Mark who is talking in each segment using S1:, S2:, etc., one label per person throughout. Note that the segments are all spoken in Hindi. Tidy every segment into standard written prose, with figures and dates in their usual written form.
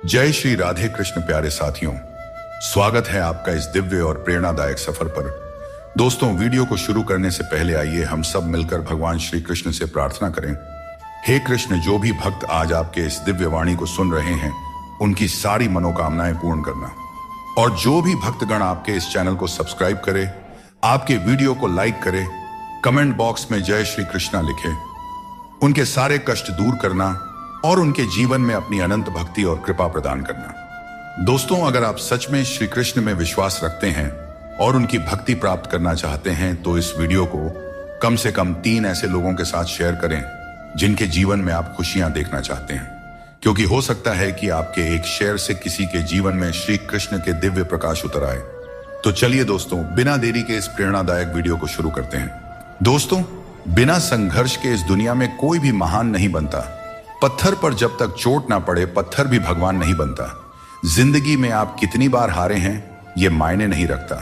S1: जय श्री राधे कृष्ण प्यारे साथियों, स्वागत है आपका इस दिव्य और प्रेरणादायक सफर पर। दोस्तों, वीडियो को शुरू करने से पहले आइए हम सब मिलकर भगवान श्री कृष्ण से प्रार्थना करें। हे कृष्ण, जो भी भक्त आज आपके इस दिव्य वाणी को सुन रहे हैं, उनकी सारी मनोकामनाएं पूर्ण करना। और जो भी भक्तगण आपके इस चैनल को सब्सक्राइब करे, आपके वीडियो को लाइक करे, कमेंट बॉक्स में जय श्री कृष्णा लिखे, उनके सारे कष्ट दूर करना और उनके जीवन में अपनी अनंत भक्ति और कृपा प्रदान करना। दोस्तों, अगर आप सच में श्री कृष्ण में विश्वास रखते हैं और उनकी भक्ति प्राप्त करना चाहते हैं तो इस वीडियो को कम से कम 3 ऐसे लोगों के साथ शेयर करें जिनके जीवन में आप खुशियां देखना चाहते हैं, क्योंकि हो सकता है कि आपके एक शेयर से किसी के जीवन में श्री कृष्ण के दिव्य प्रकाश उतर आए। तो चलिए दोस्तों, बिना देरी के इस प्रेरणादायक वीडियो को शुरू करते हैं। दोस्तों, बिना संघर्ष के इस दुनिया में कोई भी महान नहीं बनता। पत्थर पर जब तक चोट ना पड़े, पत्थर भी भगवान नहीं बनता। जिंदगी में आप कितनी बार हारे हैं, ये मायने नहीं रखता।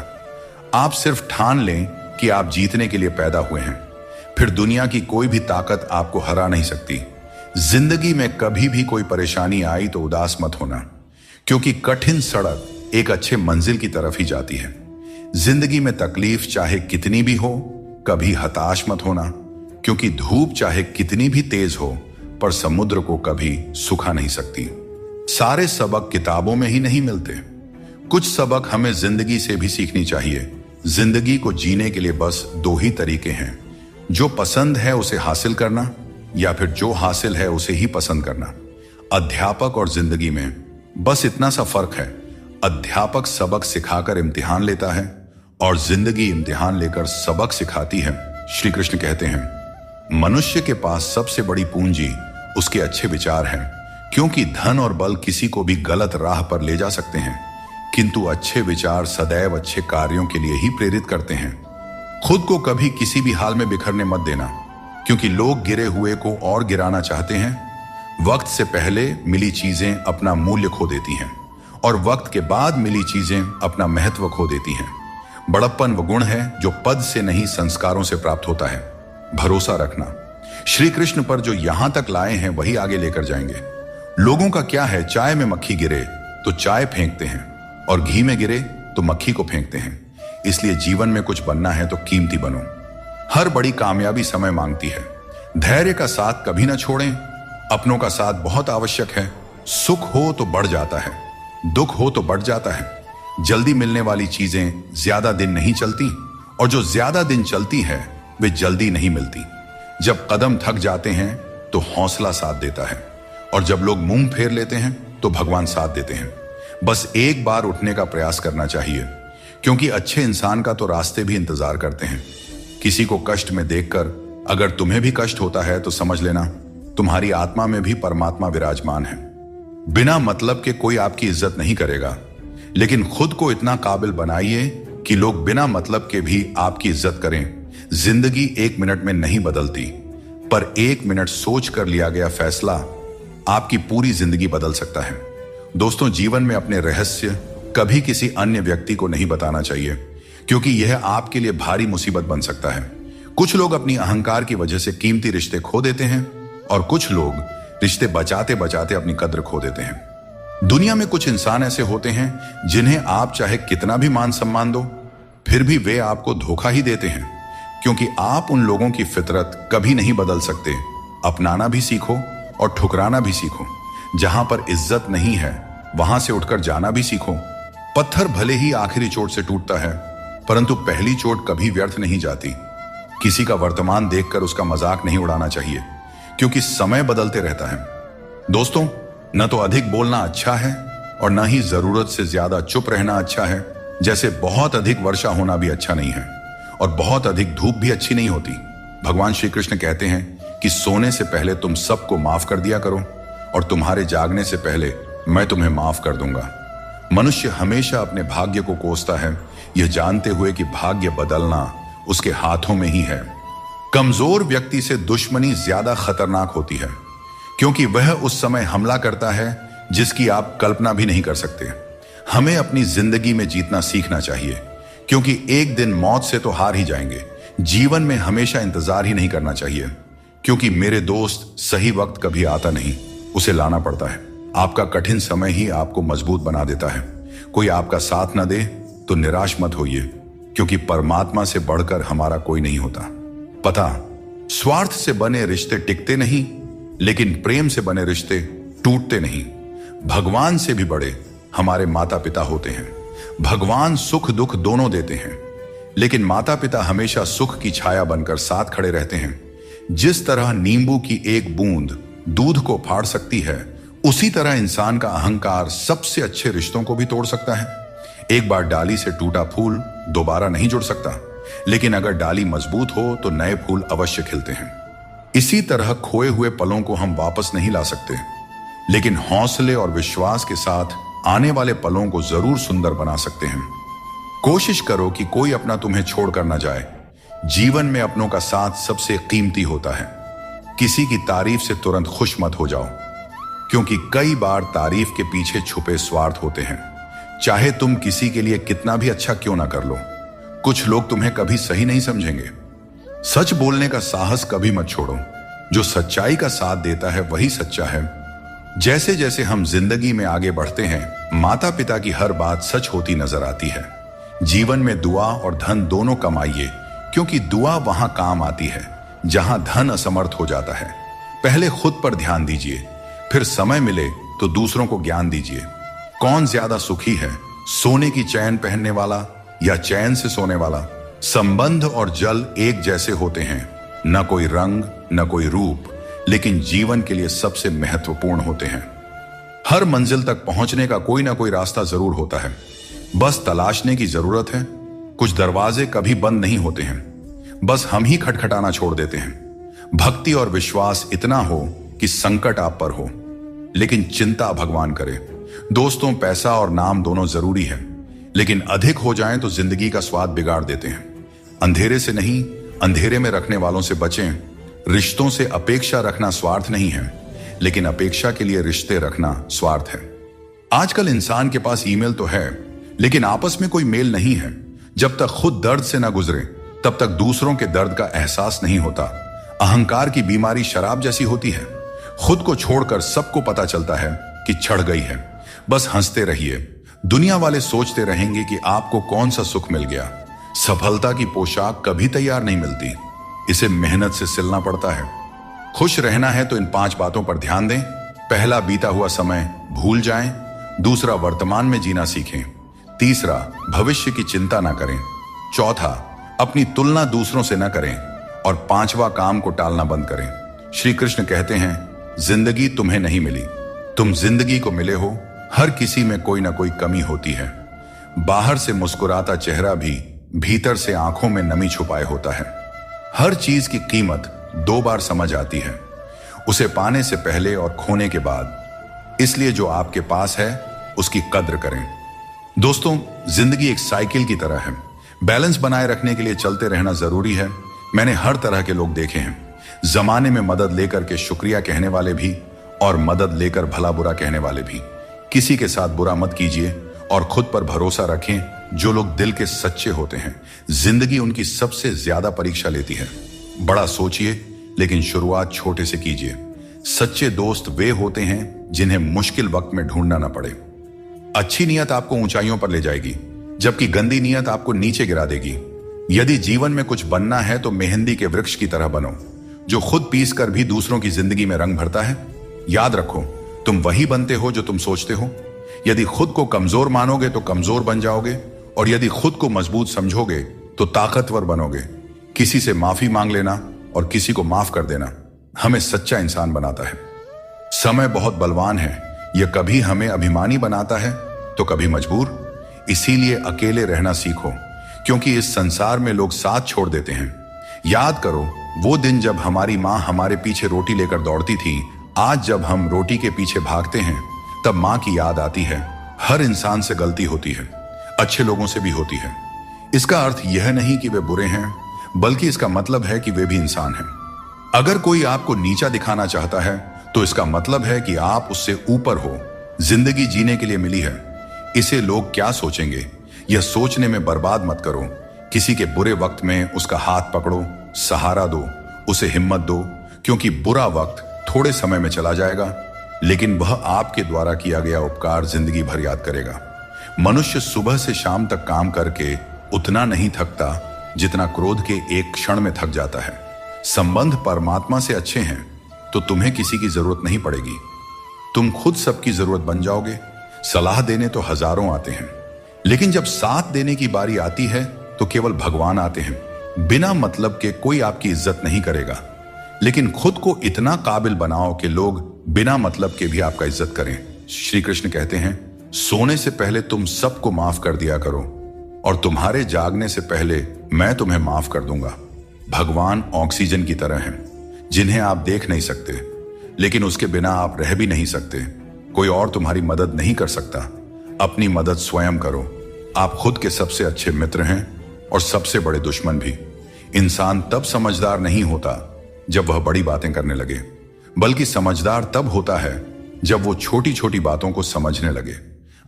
S1: आप सिर्फ ठान लें कि आप जीतने के लिए पैदा हुए हैं, फिर दुनिया की कोई भी ताकत आपको हरा नहीं सकती। जिंदगी में कभी भी कोई परेशानी आई तो उदास मत होना, क्योंकि कठिन सड़क एक अच्छे मंजिल की तरफ ही जाती है। जिंदगी में तकलीफ चाहे कितनी भी हो, कभी हताश मत होना, क्योंकि धूप चाहे कितनी भी तेज हो पर समुद्र को कभी सुखा नहीं सकती। सारे सबक किताबों में ही नहीं मिलते, कुछ सबक हमें जिंदगी से भी सीखनी चाहिए। जिंदगी को जीने के लिए बस 2 ही तरीके हैं, जो पसंद है उसे हासिल करना, या फिर जो हासिल है उसे ही पसंद करना। अध्यापक और जिंदगी में बस इतना सा फर्क है, अध्यापक सबक सिखाकर इम्तिहान लेता है और जिंदगी इम्तिहान लेकर सबक सिखाती है। श्री कृष्ण कहते हैं, मनुष्य के पास सबसे बड़ी पूंजी उसके अच्छे विचार हैं, क्योंकि धन और बल किसी को भी गलत राह पर ले जा सकते हैं, किंतु अच्छे विचार सदैव अच्छे कार्यों के लिए ही प्रेरित करते हैं। खुद को कभी किसी भी हाल में बिखरने मत देना, क्योंकि लोग गिरे हुए को और गिराना चाहते हैं। वक्त से पहले मिली चीजें अपना मूल्य खो देती हैं और वक्त के बाद मिली चीजें अपना महत्व खो देती हैं। बड़प्पन वो गुण है जो पद से नहीं संस्कारों से प्राप्त होता है। भरोसा रखना, श्री कृष्ण पर जो यहां तक लाए हैं वही आगे लेकर जाएंगे। लोगों का क्या है, चाय में मक्खी गिरे तो चाय फेंकते हैं और घी में गिरे तो मक्खी को फेंकते हैं। इसलिए जीवन में कुछ बनना है तो कीमती बनो। हर बड़ी कामयाबी समय मांगती है। धैर्य का साथ कभी ना छोड़ें। अपनों का साथ बहुत आवश्यक है। सुख हो तो बढ़ जाता है, दुख हो तो बढ़ जाता है। जल्दी मिलने वाली चीजें ज्यादा दिन नहीं चलती, और जो ज्यादा दिन चलती है वे जल्दी नहीं मिलती। जब कदम थक जाते हैं तो हौसला साथ देता है, और जब लोग मुंह फेर लेते हैं तो भगवान साथ देते हैं। बस एक बार उठने का प्रयास करना चाहिए, क्योंकि अच्छे इंसान का तो रास्ते भी इंतजार करते हैं। किसी को कष्ट में देखकर अगर तुम्हें भी कष्ट होता है तो समझ लेना तुम्हारी आत्मा में भी परमात्मा विराजमान है। बिना मतलब के कोई आपकी इज्जत नहीं करेगा, लेकिन खुद को इतना काबिल बनाइए कि लोग बिना मतलब के भी आपकी इज्जत करें। जिंदगी 1 मिनट में नहीं बदलती, पर 1 मिनट सोच कर लिया गया फैसला आपकी पूरी जिंदगी बदल सकता है। दोस्तों, जीवन में अपने रहस्य कभी किसी अन्य व्यक्ति को नहीं बताना चाहिए, क्योंकि यह आपके लिए भारी मुसीबत बन सकता है। कुछ लोग अपनी अहंकार की वजह से कीमती रिश्ते खो देते हैं, और कुछ लोग रिश्ते बचाते बचाते अपनी कद्र खो देते हैं। दुनिया में कुछ इंसान ऐसे होते हैं जिन्हें आप चाहे कितना भी मान सम्मान दो, फिर भी वे आपको धोखा ही देते हैं, क्योंकि आप उन लोगों की फितरत कभी नहीं बदल सकते। अपनाना भी सीखो और ठुकराना भी सीखो। जहां पर इज्जत नहीं है वहां से उठकर जाना भी सीखो। पत्थर भले ही आखिरी चोट से टूटता है, परंतु पहली चोट कभी व्यर्थ नहीं जाती। किसी का वर्तमान देखकर उसका मजाक नहीं उड़ाना चाहिए, क्योंकि समय बदलते रहता है। दोस्तों, न तो अधिक बोलना अच्छा है और न ही जरूरत से ज्यादा चुप रहना अच्छा है। जैसे बहुत अधिक वर्षा होना भी अच्छा नहीं है और बहुत अधिक धूप भी अच्छी नहीं होती। भगवान श्री कृष्ण कहते हैं कि सोने से पहले तुम सबको माफ कर दिया करो, और तुम्हारे जागने से पहले मैं तुम्हें माफ कर दूंगा। मनुष्य हमेशा अपने भाग्य को कोसता है, यह जानते हुए कि भाग्य बदलना उसके हाथों में ही है। कमजोर व्यक्ति से दुश्मनी ज्यादा खतरनाक होती है, क्योंकि वह उस समय हमला करता है जिसकी आप कल्पना भी नहीं कर सकते। हमें अपनी जिंदगी में जीतना सीखना चाहिए, क्योंकि एक दिन मौत से तो हार ही जाएंगे। जीवन में हमेशा इंतजार ही नहीं करना चाहिए, क्योंकि मेरे दोस्त, सही वक्त कभी आता नहीं, उसे लाना पड़ता है। आपका कठिन समय ही आपको मजबूत बना देता है। कोई आपका साथ न दे तो निराश मत होइए, क्योंकि परमात्मा से बढ़कर हमारा कोई नहीं होता। पता, स्वार्थ से बने रिश्ते टिकते नहीं, लेकिन प्रेम से बने रिश्ते टूटते नहीं। भगवान से भी बड़े हमारे माता पिता होते हैं। भगवान सुख दुख दोनों देते हैं, लेकिन माता पिता हमेशा सुख की छाया बनकर साथ खड़े रहते हैं। जिस तरह नींबू की एक बूंद दूध को फाड़ सकती है, उसी तरह इंसान का अहंकार सबसे अच्छे रिश्तों को भी तोड़ सकता है। एक बार डाली से टूटा फूल दोबारा नहीं जुड़ सकता, लेकिन अगर डाली मजबूत हो तो नए फूल अवश्य खिलते हैं। इसी तरह खोए हुए पलों को हम वापस नहीं ला सकते, लेकिन हौसले और विश्वास के साथ आने वाले पलों को जरूर सुंदर बना सकते हैं। कोशिश करो कि कोई अपना तुम्हें छोड़कर ना जाए। जीवन में अपनों का साथ सबसे कीमती होता है। किसी की तारीफ से तुरंत खुश मत हो जाओ, क्योंकि कई बार तारीफ के पीछे छुपे स्वार्थ होते हैं। चाहे तुम किसी के लिए कितना भी अच्छा क्यों ना कर लो, कुछ लोग तुम्हें कभी सही नहीं समझेंगे। सच बोलने का साहस कभी मत छोड़ो। जो सच्चाई का साथ देता है वही सच्चा है। जैसे जैसे हम जिंदगी में आगे बढ़ते हैं, माता पिता की हर बात सच होती नजर आती है। जीवन में दुआ और धन दोनों कमाइए, क्योंकि दुआ वहां काम आती है जहां धन असमर्थ हो जाता है। पहले खुद पर ध्यान दीजिए, फिर समय मिले तो दूसरों को ज्ञान दीजिए। कौन ज्यादा सुखी है, सोने की चैन पहनने वाला या चैन से सोने वाला? संबंध और जल एक जैसे होते हैं, न कोई रंग न कोई रूप, लेकिन जीवन के लिए सबसे महत्वपूर्ण होते हैं। हर मंजिल तक पहुंचने का कोई ना कोई रास्ता जरूर होता है, बस तलाशने की जरूरत है। कुछ दरवाजे कभी बंद नहीं होते हैं, बस हम ही खटखटाना छोड़ देते हैं। भक्ति और विश्वास इतना हो कि संकट आप पर हो, लेकिन चिंता भगवान करे। दोस्तों, पैसा और नाम दोनों जरूरी है, लेकिन अधिक हो जाएं तो जिंदगी का स्वाद बिगाड़ देते हैं। अंधेरे से नहीं, अंधेरे में रखने वालों से बचें। रिश्तों से अपेक्षा रखना स्वार्थ नहीं है, लेकिन अपेक्षा के लिए रिश्ते रखना स्वार्थ है। आजकल इंसान के पास ईमेल तो है, लेकिन आपस में कोई मेल नहीं है। जब तक खुद दर्द से ना गुजरे, तब तक दूसरों के दर्द का एहसास नहीं होता। अहंकार की बीमारी शराब जैसी होती है। खुद को छोड़कर सबको पता चलता है कि छड़ गई है। बस हंसते रहिए। दुनिया वाले सोचते रहेंगे कि आपको कौन सा सुख मिल गया। सफलता की पोशाक कभी तैयार नहीं मिलती, इसे मेहनत से सिलना पड़ता है। खुश रहना है तो इन 5 बातों पर ध्यान दें। पहला, बीता हुआ समय भूल जाएं। दूसरा, वर्तमान में जीना सीखें। तीसरा, भविष्य की चिंता ना करें। चौथा, अपनी तुलना दूसरों से ना करें। और 5वां, काम को टालना बंद करें। श्री कृष्ण कहते हैं, जिंदगी तुम्हें नहीं मिली, तुम जिंदगी को मिले हो। हर किसी में कोई ना कोई कमी होती है। बाहर से मुस्कुराता चेहरा भी भीतर से आंखों में नमी छुपाए होता है। हर चीज की कीमत 2 बार समझ आती है, उसे पाने से पहले और खोने के बाद। इसलिए जो आपके पास है उसकी कद्र करें। दोस्तों, जिंदगी एक साइकिल की तरह है। बैलेंस बनाए रखने के लिए चलते रहना जरूरी है। मैंने हर तरह के लोग देखे हैं। जमाने में मदद लेकर के शुक्रिया कहने वाले भी, और मदद लेकर भला बुरा कहने वाले भी। किसी के साथ बुरा मत कीजिए और खुद पर भरोसा रखें। जो लोग दिल के सच्चे होते हैं, जिंदगी उनकी सबसे ज्यादा परीक्षा लेती है। बड़ा सोचिए, लेकिन शुरुआत छोटे से कीजिए। सच्चे दोस्त वे होते हैं जिन्हें मुश्किल वक्त में ढूंढना ना पड़े। अच्छी नीयत आपको ऊंचाइयों पर ले जाएगी, जबकि गंदी नीयत आपको नीचे गिरा देगी। यदि जीवन में कुछ बनना है तो मेहंदी के वृक्ष की तरह बनो, जो खुद पीस कर भी दूसरों की जिंदगी में रंग भरता है। याद रखो, तुम वही बनते हो जो तुम सोचते हो। यदि खुद को कमजोर मानोगे तो कमजोर बन जाओगे, और यदि खुद को मजबूत समझोगे तो ताकतवर बनोगे। किसी से माफी मांग लेना और किसी को माफ कर देना हमें सच्चा इंसान बनाता है। समय बहुत बलवान है, यह कभी हमें अभिमानी बनाता है तो कभी मजबूर। इसीलिए अकेले रहना सीखो, क्योंकि इस संसार में लोग साथ छोड़ देते हैं। याद करो वो दिन जब हमारी माँ हमारे पीछे रोटी लेकर दौड़ती थी। आज जब हम रोटी के पीछे भागते हैं, तब माँ की याद आती है। हर इंसान से गलती होती है, अच्छे लोगों से भी होती है। इसका अर्थ यह नहीं कि वे बुरे हैं, बल्कि इसका मतलब है कि वे भी इंसान हैं। अगर कोई आपको नीचा दिखाना चाहता है, तो इसका मतलब है कि आप उससे ऊपर हो। जिंदगी जीने के लिए मिली है, इसे लोग क्या सोचेंगे यह सोचने में बर्बाद मत करो। किसी के बुरे वक्त में उसका हाथ पकड़ो, सहारा दो, उसे हिम्मत दो, क्योंकि बुरा वक्त थोड़े समय में चला जाएगा, लेकिन वह आपके द्वारा किया गया उपकार जिंदगी भर याद करेगा। मनुष्य सुबह से शाम तक काम करके उतना नहीं थकता जितना क्रोध के एक क्षण में थक जाता है। संबंध परमात्मा से अच्छे हैं तो तुम्हें किसी की जरूरत नहीं पड़ेगी। तुम खुद सबकी जरूरत बन जाओगे। सलाह देने तो हजारों आते हैं, लेकिन जब साथ देने की बारी आती है तो केवल भगवान आते हैं। बिना मतलब के कोई आपकी इज्जत नहीं करेगा, लेकिन खुद को इतना काबिल बनाओ कि लोग बिना मतलब के भी आपका इज्जत करें। श्री कृष्ण कहते हैं, सोने से पहले तुम सबको माफ कर दिया करो और तुम्हारे जागने से पहले मैं तुम्हें माफ कर दूंगा। भगवान ऑक्सीजन की तरह हैं, जिन्हें आप देख नहीं सकते, लेकिन उसके बिना आप रह भी नहीं सकते। कोई और तुम्हारी मदद नहीं कर सकता। अपनी मदद स्वयं करो। आप खुद के सबसे अच्छे मित्र हैं और सबसे बड़े दुश्मन भी। इंसान तब समझदार नहीं होता जब वह बड़ी बातें करने लगे, बल्कि समझदार तब होता है जब वो छोटी छोटी बातों को समझने लगे।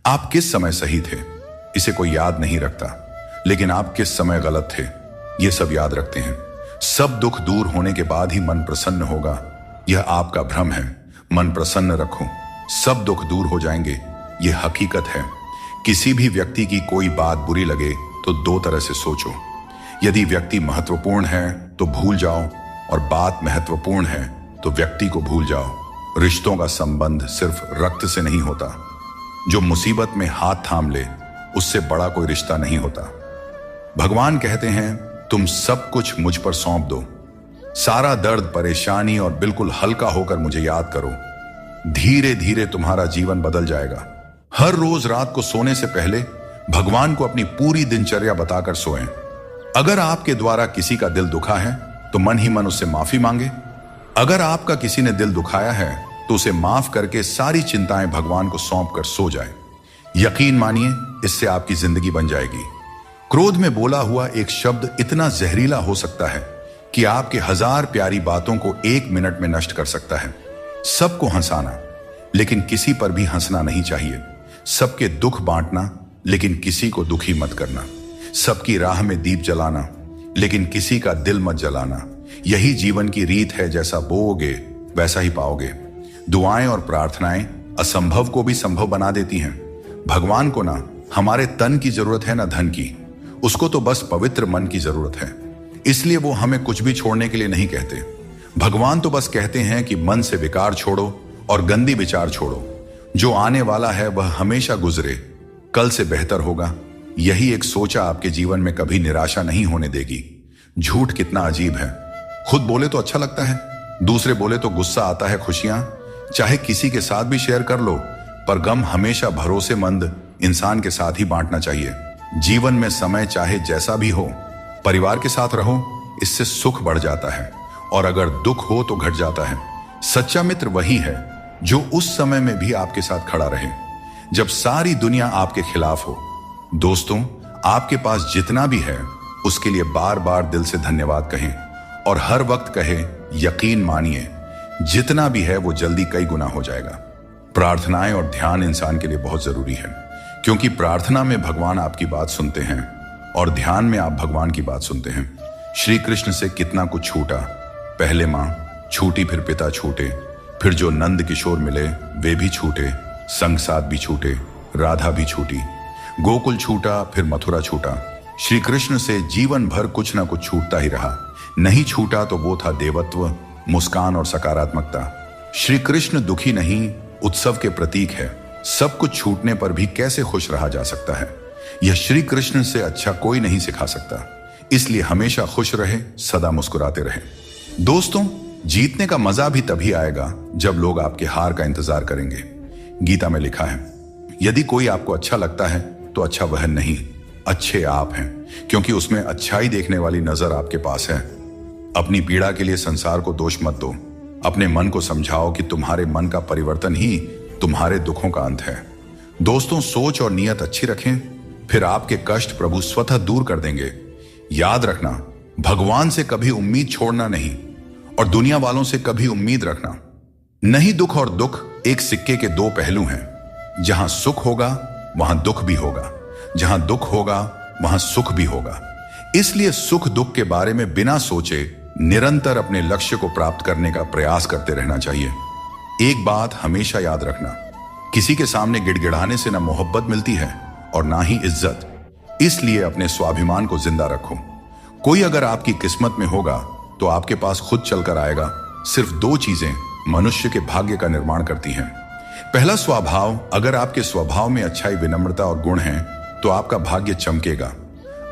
S1: आप किस समय सही थे इसे कोई याद नहीं रखता, लेकिन आप किस समय गलत थे ये सब याद रखते हैं। सब दुख दूर होने के बाद ही मन प्रसन्न होगा, यह आपका भ्रम है। मन प्रसन्न रखो, सब दुख दूर हो जाएंगे, यह हकीकत है। किसी भी व्यक्ति की कोई बात बुरी लगे तो दो तरह से सोचो। यदि व्यक्ति महत्वपूर्ण है तो भूल जाओ, और बात महत्वपूर्ण है तो व्यक्ति को भूल जाओ। रिश्तों का संबंध सिर्फ रक्त से नहीं होता। जो मुसीबत में हाथ थाम ले उससे बड़ा कोई रिश्ता नहीं होता। भगवान कहते हैं, तुम सब कुछ मुझ पर सौंप दो। सारा दर्द, परेशानी और बिल्कुल हल्का होकर मुझे याद करो। धीरे धीरे तुम्हारा जीवन बदल जाएगा। हर रोज रात को सोने से पहले भगवान को अपनी पूरी दिनचर्या बताकर सोएं। अगर आपके द्वारा किसी का दिल दुखा है तो मन ही मन उससे माफी मांगे। अगर आपका किसी ने दिल दुखाया है तो उसे माफ करके सारी चिंताएं भगवान को सौंप कर सो जाए। यकीन मानिए, इससे आपकी जिंदगी बन जाएगी। क्रोध में बोला हुआ एक शब्द इतना जहरीला हो सकता है कि आपके हजार प्यारी बातों को 1 मिनट में नष्ट कर सकता है। सबको हंसाना, लेकिन किसी पर भी हंसना नहीं चाहिए। सबके दुख बांटना, लेकिन किसी को दुखी मत करना। सबकी राह में दीप जलाना, लेकिन किसी का दिल मत जलाना। यही जीवन की रीत है। जैसा बोओगे वैसा ही पाओगे। दुआएं और प्रार्थनाएं असंभव को भी संभव बना देती हैं। भगवान को ना हमारे तन की जरूरत है ना धन की, उसको तो बस पवित्र मन की जरूरत है। इसलिए वो हमें कुछ भी छोड़ने के लिए नहीं कहते। भगवान तो बस कहते हैं कि मन से विकार छोड़ो और गंदी विचार छोड़ो। जो आने वाला है वह हमेशा गुजरे, कल से बेहतर होगा। यही एक सोचा आपके जीवन में कभी निराशा नहीं होने देगी। झूठ कितना अजीब है। खुद बोले तो अच्छा लगता है, दूसरे बोले तो गुस्सा आता है। खुशियां चाहे किसी के साथ भी शेयर कर लो, पर गम हमेशा भरोसेमंद इंसान के साथ ही बांटना चाहिए। जीवन में समय चाहे जैसा भी हो, परिवार के साथ रहो, इससे सुख बढ़ जाता है, और अगर दुख हो तो घट जाता है। सच्चा मित्र वही है जो उस समय में भी आपके साथ खड़ा रहे जब सारी दुनिया आपके खिलाफ हो। दोस्तों, आपके पास जितना भी है उसके लिए बार बार दिल से धन्यवाद कहें, और हर वक्त कहे, यकीन मानिए जितना भी है वो जल्दी कई गुना हो जाएगा। प्रार्थनाएं और ध्यान इंसान के लिए बहुत जरूरी है, क्योंकि प्रार्थना में भगवान आपकी बात सुनते हैं और ध्यान में आप भगवान की बात सुनते हैं। श्री कृष्ण से कितना कुछ छूटा। पहले मां छूटी, फिर पिता छूटे, फिर जो नंद किशोर मिले वे भी छूटे, संग साथ भी छूटे, राधा भी छूटी, गोकुल छूटा, फिर मथुरा छूटा। श्री कृष्ण से जीवन भर कुछ ना कुछ छूटता ही रहा। नहीं छूटा तो वो था देवत्व, मुस्कान और सकारात्मकता। श्री कृष्ण दुखी नहीं, उत्सव के प्रतीक है। सब कुछ छूटने पर भी कैसे खुश रहा जा सकता है, यह श्री कृष्ण से अच्छा कोई नहीं सिखा सकता। इसलिए हमेशा खुश रहे, सदा मुस्कुराते रहे। दोस्तों, जीतने का मजा भी तभी आएगा जब लोग आपके हार का इंतजार करेंगे। गीता में लिखा है, यदि कोई आपको अच्छा लगता है तो अच्छा वह नहीं, अच्छे आप हैं, क्योंकि उसमें अच्छाई देखने वाली नजर आपके पास है। अपनी पीड़ा के लिए संसार को दोष मत दो। अपने मन को समझाओ कि तुम्हारे मन का परिवर्तन ही तुम्हारे दुखों का अंत है। दोस्तों, सोच और नियत अच्छी रखें, फिर आपके कष्ट प्रभु स्वतः दूर कर देंगे। याद रखना, भगवान से कभी उम्मीद छोड़ना नहीं, और दुनिया वालों से कभी उम्मीद रखना नहीं। दुख और दुख एक सिक्के के दो पहलू हैं। जहां सुख होगा वहां दुख भी होगा, जहां दुख होगा वहां सुख भी होगा। इसलिए सुख दुख के बारे में बिना सोचे निरंतर अपने लक्ष्य को प्राप्त करने का प्रयास करते रहना चाहिए। एक बात हमेशा याद रखना, किसी के सामने गिड़गिड़ाने से ना मोहब्बत मिलती है और ना ही इज्जत। इसलिए अपने स्वाभिमान को जिंदा रखो। कोई अगर आपकी किस्मत में होगा तो आपके पास खुद चलकर आएगा। सिर्फ दो चीजें मनुष्य के भाग्य का निर्माण करती हैं। पहला, स्वभाव। अगर आपके स्वभाव में अच्छाई, विनम्रता और गुण हैं तो आपका भाग्य चमकेगा।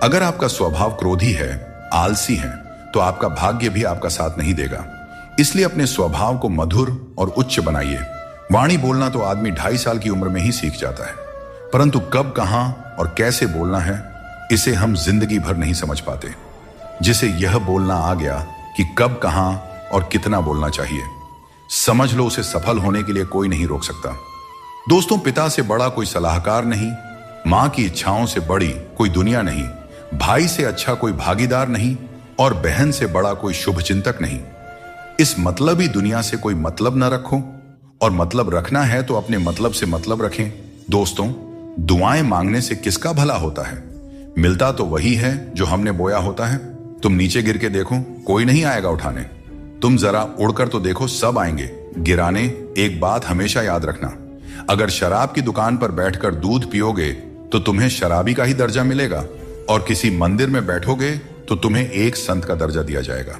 S1: अगर आपका स्वभाव क्रोधी है, आलसी है, तो आपका भाग्य भी आपका साथ नहीं देगा। इसलिए अपने स्वभाव को मधुर और उच्च बनाइए। वाणी बोलना तो आदमी 2.5 साल की उम्र में ही सीख जाता है, परंतु कब, कहां और कैसे बोलना है, इसे हम जिंदगी भर नहीं समझ पाते। जिसे यह बोलना आ गया कि कब, कहां और कितना बोलना चाहिए, समझ लो उसे सफल होने के लिए कोई नहीं रोक सकता। दोस्तों, पिता से बड़ा कोई सलाहकार नहीं, मां की इच्छाओं से बड़ी कोई दुनिया नहीं, भाई से अच्छा कोई भागीदार नहीं और बहन से बड़ा कोई शुभ चिंतक नहीं। इस मतलबी दुनिया से कोई मतलब न रखो, और मतलब रखना है तो अपने मतलब से मतलब रखें। दोस्तों, दुआएं मांगने से किसका भला होता है? मिलता तो वही है जो हमने बोया होता है। तुम नीचे गिर के देखो, कोई नहीं आएगा उठाने। तुम जरा उड़कर तो देखो, सब आएंगे गिराने। एक बात हमेशा याद रखना, अगर शराब की दुकान पर बैठकर दूध पियोगे तो तुम्हें शराबी का ही दर्जा मिलेगा, और किसी मंदिर में बैठोगे तो तुम्हें एक संत का दर्जा दिया जाएगा।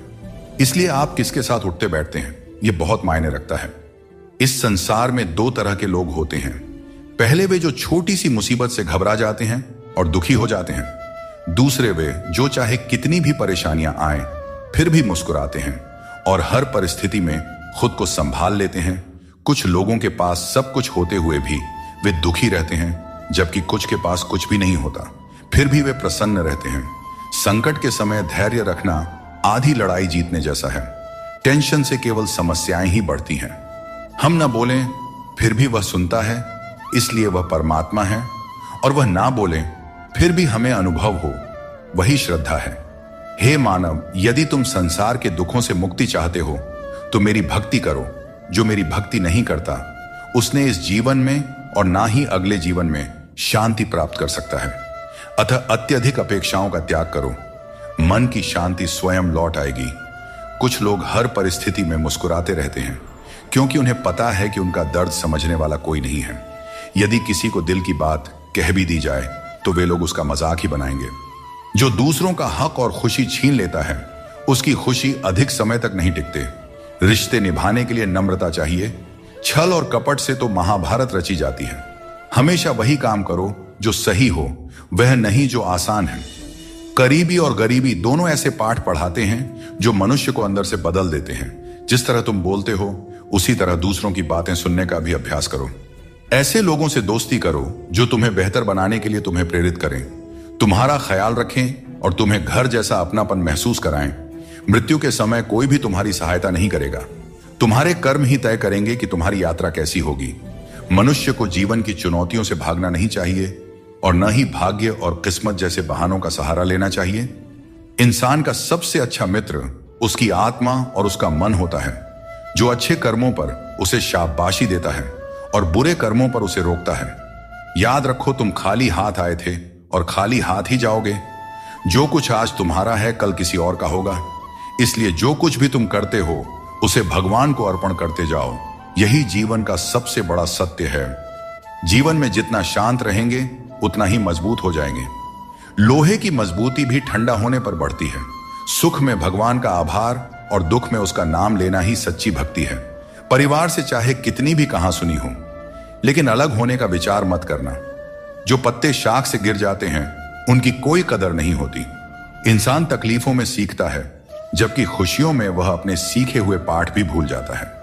S1: इसलिए आप किसके साथ उठते बैठते हैं, यह बहुत मायने रखता है। इस संसार में 2 तरह के लोग होते हैं। पहले वे जो छोटी सी मुसीबत से घबरा जाते हैं और दुखी हो जाते हैं। दूसरे वे जो चाहे कितनी भी परेशानियां आए फिर भी मुस्कुराते हैं और हर परिस्थिति में खुद को संभाल लेते हैं। कुछ लोगों के पास सब कुछ होते हुए भी वे दुखी रहते हैं, जबकि कुछ के पास कुछ भी नहीं होता, फिर भी वे प्रसन्न रहते हैं। संकट के समय धैर्य रखना आधी लड़ाई जीतने जैसा है। टेंशन से केवल समस्याएं ही बढ़ती हैं। हम ना बोलें फिर भी वह सुनता है, इसलिए वह परमात्मा है, और वह ना बोलें फिर भी हमें अनुभव हो, वही श्रद्धा है। हे मानव, यदि तुम संसार के दुखों से मुक्ति चाहते हो तो मेरी भक्ति करो। जो मेरी भक्ति नहीं करता उसने इस जीवन में और ना ही अगले जीवन में शांति प्राप्त कर सकता है। अतः अत्यधिक अपेक्षाओं का त्याग करो, मन की शांति स्वयं लौट आएगी। कुछ लोग हर परिस्थिति में मुस्कुराते रहते हैं क्योंकि उन्हें पता है कि उनका दर्द समझने वाला कोई नहीं है। यदि किसी को दिल की बात कह भी दी जाए तो वे लोग उसका मजाक ही बनाएंगे। जो दूसरों का हक और खुशी छीन लेता है उसकी खुशी अधिक समय तक नहीं टिकते। रिश्ते निभाने के लिए नम्रता चाहिए। छल और कपट से तो महाभारत रची जाती है। हमेशा वही काम करो जो सही हो, वह नहीं जो आसान है। करीबी और गरीबी दोनों ऐसे पाठ पढ़ाते हैं जो मनुष्य को अंदर से बदल देते हैं। जिस तरह तुम बोलते हो उसी तरह दूसरों की बातें सुनने का भी अभ्यास करो। ऐसे लोगों से दोस्ती करो जो तुम्हें बेहतर बनाने के लिए तुम्हें प्रेरित करें, तुम्हारा ख्याल रखें और तुम्हें घर जैसा अपनापन महसूस कराएं। मृत्यु के समय कोई भी तुम्हारी सहायता नहीं करेगा। तुम्हारे कर्म ही तय करेंगे कि तुम्हारी यात्रा कैसी होगी। मनुष्य को जीवन की चुनौतियों से भागना नहीं चाहिए और न ही भाग्य और किस्मत जैसे बहानों का सहारा लेना चाहिए। इंसान का सबसे अच्छा मित्र उसकी आत्मा और उसका मन होता है, जो अच्छे कर्मों पर उसे शाबाशी देता है और बुरे कर्मों पर उसे रोकता है। याद रखो, तुम खाली हाथ आए थे और खाली हाथ ही जाओगे। जो कुछ आज तुम्हारा है कल किसी और का होगा। इसलिए जो कुछ भी तुम करते हो उसे भगवान को अर्पण करते जाओ। यही जीवन का सबसे बड़ा सत्य है। जीवन में जितना शांत रहेंगे उतना ही मजबूत हो जाएंगे। लोहे की मजबूती भी ठंडा होने पर बढ़ती है। सुख में भगवान का आभार और दुख में उसका नाम लेना ही सच्ची भक्ति है। परिवार से चाहे कितनी भी कहां सुनी हो, लेकिन अलग होने का विचार मत करना। जो पत्ते शाख से गिर जाते हैं उनकी कोई कदर नहीं होती। इंसान तकलीफों में सीखता है, जबकि खुशियों में वह अपने सीखे हुए पाठ भी भूल जाता है।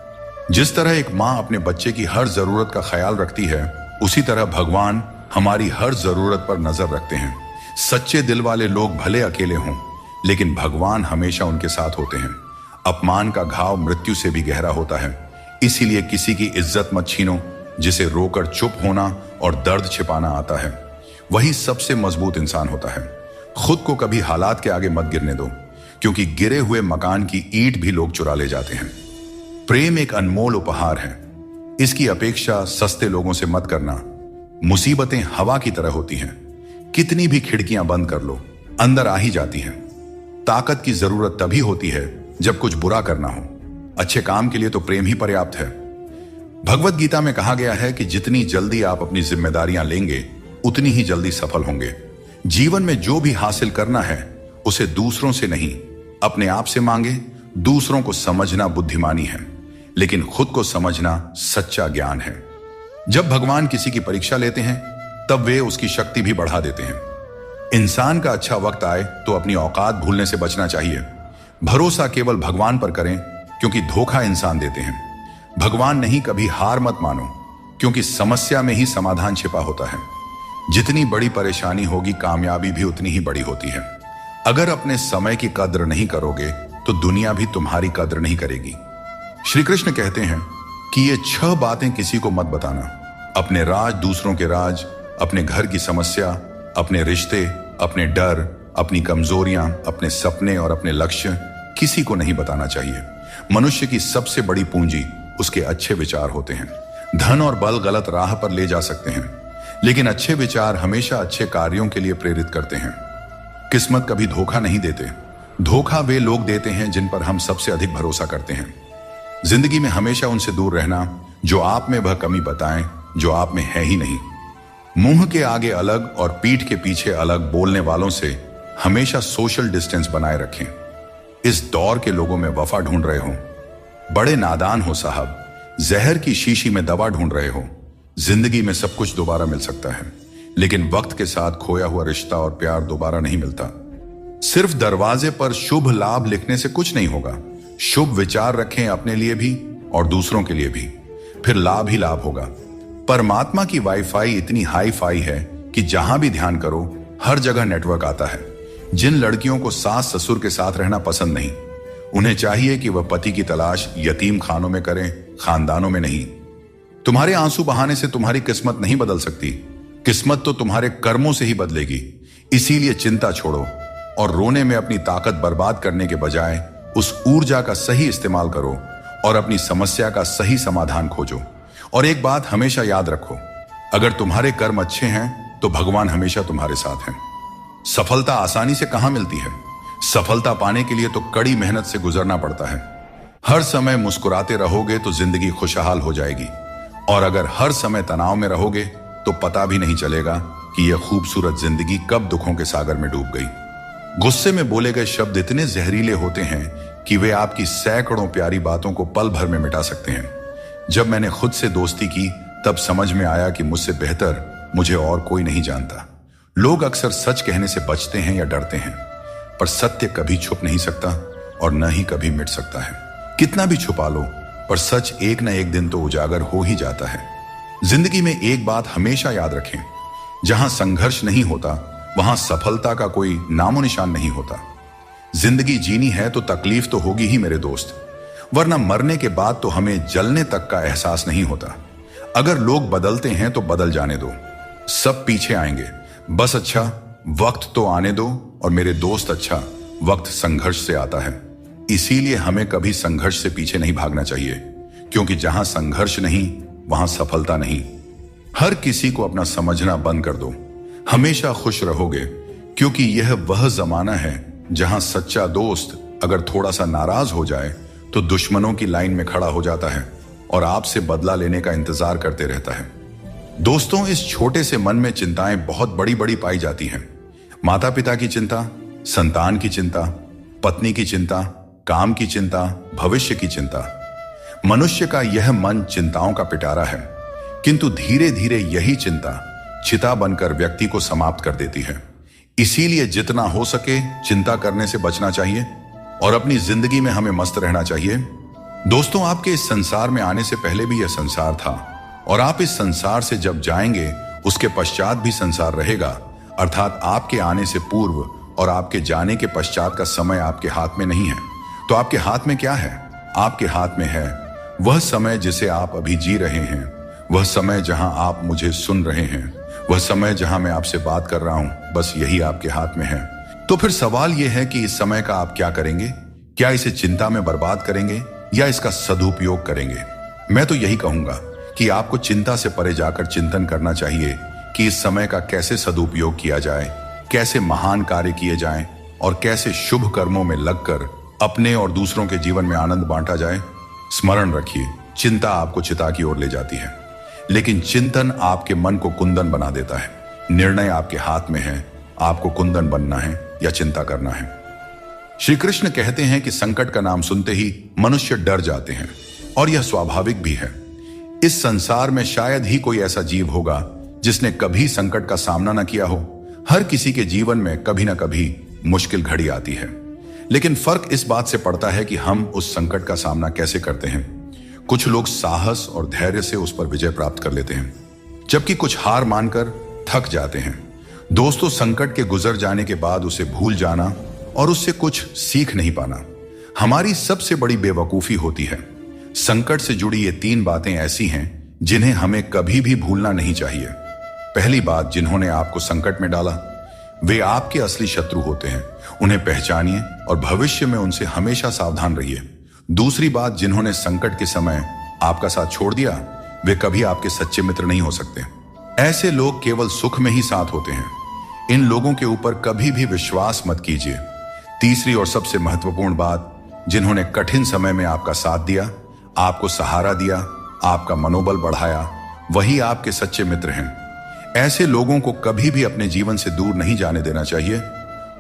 S1: जिस तरह एक मां अपने बच्चे की हर जरूरत का ख्याल रखती है, उसी तरह भगवान हमारी हर जरूरत पर नजर रखते हैं। सच्चे दिल वाले लोग भले अकेले हों, लेकिन भगवान हमेशा उनके साथ होते हैं। अपमान का घाव मृत्यु से भी गहरा होता है। इसीलिए किसी की इज्जत मत छीनो। जिसे रोकर चुप होना और दर्द छिपाना आता है, वही सबसे मजबूत इंसान होता है। खुद को कभी हालात के आगे मत गिरने दो, क्योंकि गिरे हुए मकान की ईंट भी लोग चुरा ले जाते हैं। प्रेम एक अनमोल उपहार है। इसकी अपेक्षा सस्ते लोगों से मत करना। मुसीबतें हवा की तरह होती हैं। कितनी भी खिड़कियां बंद कर लो, अंदर आ ही जाती हैं। ताकत की जरूरत तभी होती है जब कुछ बुरा करना हो। अच्छे काम के लिए तो प्रेम ही पर्याप्त है। भगवत गीता में कहा गया है कि जितनी जल्दी आप अपनी जिम्मेदारियां लेंगे उतनी ही जल्दी सफल होंगे। जीवन में जो भी हासिल करना है उसे दूसरों से नहीं, अपने आप से मांगे। दूसरों को समझना बुद्धिमानी है, लेकिन खुद को समझना सच्चा ज्ञान है। जब भगवान किसी की परीक्षा लेते हैं तब वे उसकी शक्ति भी बढ़ा देते हैं। इंसान का अच्छा वक्त आए तो अपनी औकात भूलने से बचना चाहिए। भरोसा केवल भगवान पर करें, क्योंकि धोखा इंसान देते हैं। भगवान नहीं, कभी हार मत मानो, क्योंकि समस्या में ही समाधान छिपा होता है। जितनी बड़ी परेशानी होगी, कामयाबी भी उतनी ही बड़ी होती है। अगर अपने समय की कद्र नहीं करोगे तो दुनिया भी तुम्हारी कद्र नहीं करेगी। श्री कृष्ण कहते हैं कि ये 6 बातें किसी को मत बताना। अपने राज, दूसरों के राज, अपने घर की समस्या, अपने रिश्ते, अपने डर, अपनी कमजोरियां, अपने सपने और अपने लक्ष्य किसी को नहीं बताना चाहिए। मनुष्य की सबसे बड़ी पूंजी उसके अच्छे विचार होते हैं। धन और बल गलत राह पर ले जा सकते हैं, लेकिन अच्छे विचार हमेशा अच्छे कार्यों के लिए प्रेरित करते हैं। किस्मत कभी धोखा नहीं देते। धोखा वे लोग देते हैं जिन पर हम सबसे अधिक भरोसा करते हैं। जिंदगी में हमेशा उनसे दूर रहना जो आप में वह कमी बताएं जो आप में है ही नहीं। मुंह के आगे अलग और पीठ के पीछे अलग बोलने वालों से हमेशा सोशल डिस्टेंस बनाए रखें। इस दौर के लोगों में वफा ढूंढ रहे हो, बड़े नादान हो साहब। जहर की शीशी में दवा ढूंढ रहे हो। जिंदगी में सब कुछ दोबारा मिल सकता है, लेकिन वक्त के साथ खोया हुआ रिश्ता और प्यार दोबारा नहीं मिलता। सिर्फ दरवाजे पर शुभ लाभ लिखने से कुछ नहीं होगा। शुभ विचार रखें अपने लिए भी और दूसरों के लिए भी, फिर लाभ ही लाभ होगा। परमात्मा की वाईफाई इतनी हाई फाई है कि जहां भी ध्यान करो हर जगह नेटवर्क आता है। जिन लड़कियों को सास ससुर के साथ रहना पसंद नहीं, उन्हें चाहिए कि वह पति की तलाश यतीम खानों में करें, खानदानों में नहीं। तुम्हारे आंसू बहाने से तुम्हारी किस्मत नहीं बदल सकती। किस्मत तो तुम्हारे कर्मों से ही बदलेगी। इसीलिए चिंता छोड़ो और रोने में अपनी ताकत बर्बाद करने के बजाय उस ऊर्जा का सही इस्तेमाल करो और अपनी समस्या का सही समाधान खोजो। और एक बात हमेशा याद रखो, अगर तुम्हारे कर्म अच्छे हैं तो भगवान हमेशा तुम्हारे साथ हैं। सफलता आसानी से कहां मिलती है? सफलता पाने के लिए तो कड़ी मेहनत से गुजरना पड़ता है। हर समय मुस्कुराते रहोगे तो जिंदगी खुशहाल हो जाएगी, और अगर हर समय तनाव में रहोगे तो पता भी नहीं चलेगा कि यह खूबसूरत जिंदगी कब दुखों के सागर में डूब गई। गुस्से में बोले गए शब्द इतने जहरीले होते हैं कि वे आपकी सैकड़ों प्यारी बातों को पल भर में मिटा सकते हैं। जब मैंने खुद से दोस्ती की तब समझ में आया कि मुझसे बेहतर मुझे और कोई नहीं जानता। लोग अक्सर सच कहने से बचते हैं या डरते हैं, पर सत्य कभी छुप नहीं सकता और न ही कभी मिट सकता है। कितना भी छुपा लो, पर सच एक न एक दिन तो उजागर हो ही जाता है। जिंदगी में एक बात हमेशा याद रखें, जहां संघर्ष नहीं होता वहां सफलता का कोई नामो निशान नहीं होता। जिंदगी जीनी है तो तकलीफ तो होगी ही मेरे दोस्त, वरना मरने के बाद तो हमें जलने तक का एहसास नहीं होता। अगर लोग बदलते हैं तो बदल जाने दो, सब पीछे आएंगे। बस अच्छा वक्त तो आने दो, और मेरे दोस्त अच्छा वक्त संघर्ष से आता है। इसीलिए हमें कभी संघर्ष से पीछे नहीं भागना चाहिए, क्योंकि जहां संघर्ष नहीं वहां सफलता नहीं। हर किसी को अपना समझना बंद कर दो, हमेशा खुश रहोगे, क्योंकि यह वह जमाना है जहां सच्चा दोस्त अगर थोड़ा सा नाराज हो जाए तो दुश्मनों की लाइन में खड़ा हो जाता है और आपसे बदला लेने का इंतजार करते रहता है। दोस्तों, इस छोटे से मन में चिंताएं बहुत बड़ी बड़ी पाई जाती हैं। माता पिता की चिंता, संतान की चिंता, पत्नी की चिंता, काम की चिंता, भविष्य की चिंता। मनुष्य का यह मन चिंताओं का पिटारा है, किंतु धीरे धीरे यही चिंता चिता बनकर व्यक्ति को समाप्त कर देती है। इसीलिए जितना हो सके चिंता करने से बचना चाहिए और अपनी जिंदगी में हमें मस्त रहना चाहिए। दोस्तों, आपके इस संसार में आने से पहले भी यह संसार था, और आप इस संसार से जब जाएंगे उसके पश्चात भी संसार रहेगा। अर्थात आपके आने से पूर्व और आपके जाने के पश्चात का समय आपके हाथ में नहीं है। तो आपके हाथ में क्या है? आपके हाथ में है वह समय जिसे आप अभी जी रहे हैं, वह समय जहां आप मुझे सुन रहे हैं, वह समय जहां मैं आपसे बात कर रहा हूं। बस यही आपके हाथ में है। तो फिर सवाल यह है कि इस समय का आप क्या करेंगे? क्या इसे चिंता में बर्बाद करेंगे या इसका सदुपयोग करेंगे? मैं तो यही कहूंगा कि आपको चिंता से परे जाकर चिंतन करना चाहिए कि इस समय का कैसे सदुपयोग किया जाए, कैसे महान कार्य किए जाएं और कैसे शुभ कर्मों में लगकर अपने और दूसरों के जीवन में आनंद बांटा जाए। स्मरण रखिए, चिंता आपको चिता की ओर ले जाती है, लेकिन चिंतन आपके मन को कुंदन बना देता है। निर्णय आपके हाथ में है, आपको कुंदन बनना है या चिंता करना है। श्री कृष्ण कहते हैं कि संकट का नाम सुनते ही मनुष्य डर जाते हैं, और यह स्वाभाविक भी है। इस संसार में शायद ही कोई ऐसा जीव होगा जिसने कभी संकट का सामना न किया हो। हर किसी के जीवन में कभी ना कभी मुश्किल घड़ी आती है, लेकिन फर्क इस बात से पड़ता है कि हम उस संकट का सामना कैसे करते हैं। कुछ लोग साहस और धैर्य से उस पर विजय प्राप्त कर लेते हैं, जबकि कुछ हार मानकर थक जाते हैं। दोस्तों, संकट के गुजर जाने के बाद उसे भूल जाना और उससे कुछ सीख नहीं पाना हमारी सबसे बड़ी बेवकूफी होती है। संकट से जुड़ी ये 3 बातें ऐसी हैं जिन्हें हमें कभी भी भूलना नहीं चाहिए। पहली बात, जिन्होंने आपको संकट में डाला वे आपके असली शत्रु होते हैं। उन्हें पहचानिए और भविष्य में उनसे हमेशा सावधान रहिए। दूसरी बात, जिन्होंने संकट के समय आपका साथ छोड़ दिया वे कभी आपके सच्चे मित्र नहीं हो सकते। ऐसे लोग केवल सुख में ही साथ होते हैं। इन लोगों के ऊपर कभी भी विश्वास मत कीजिए। तीसरी और सबसे महत्वपूर्ण बात, जिन्होंने कठिन समय में आपका साथ दिया, आपको सहारा दिया, आपका मनोबल बढ़ाया, वही आपके सच्चे मित्र हैं। ऐसे लोगों को कभी भी अपने जीवन से दूर नहीं जाने देना चाहिए।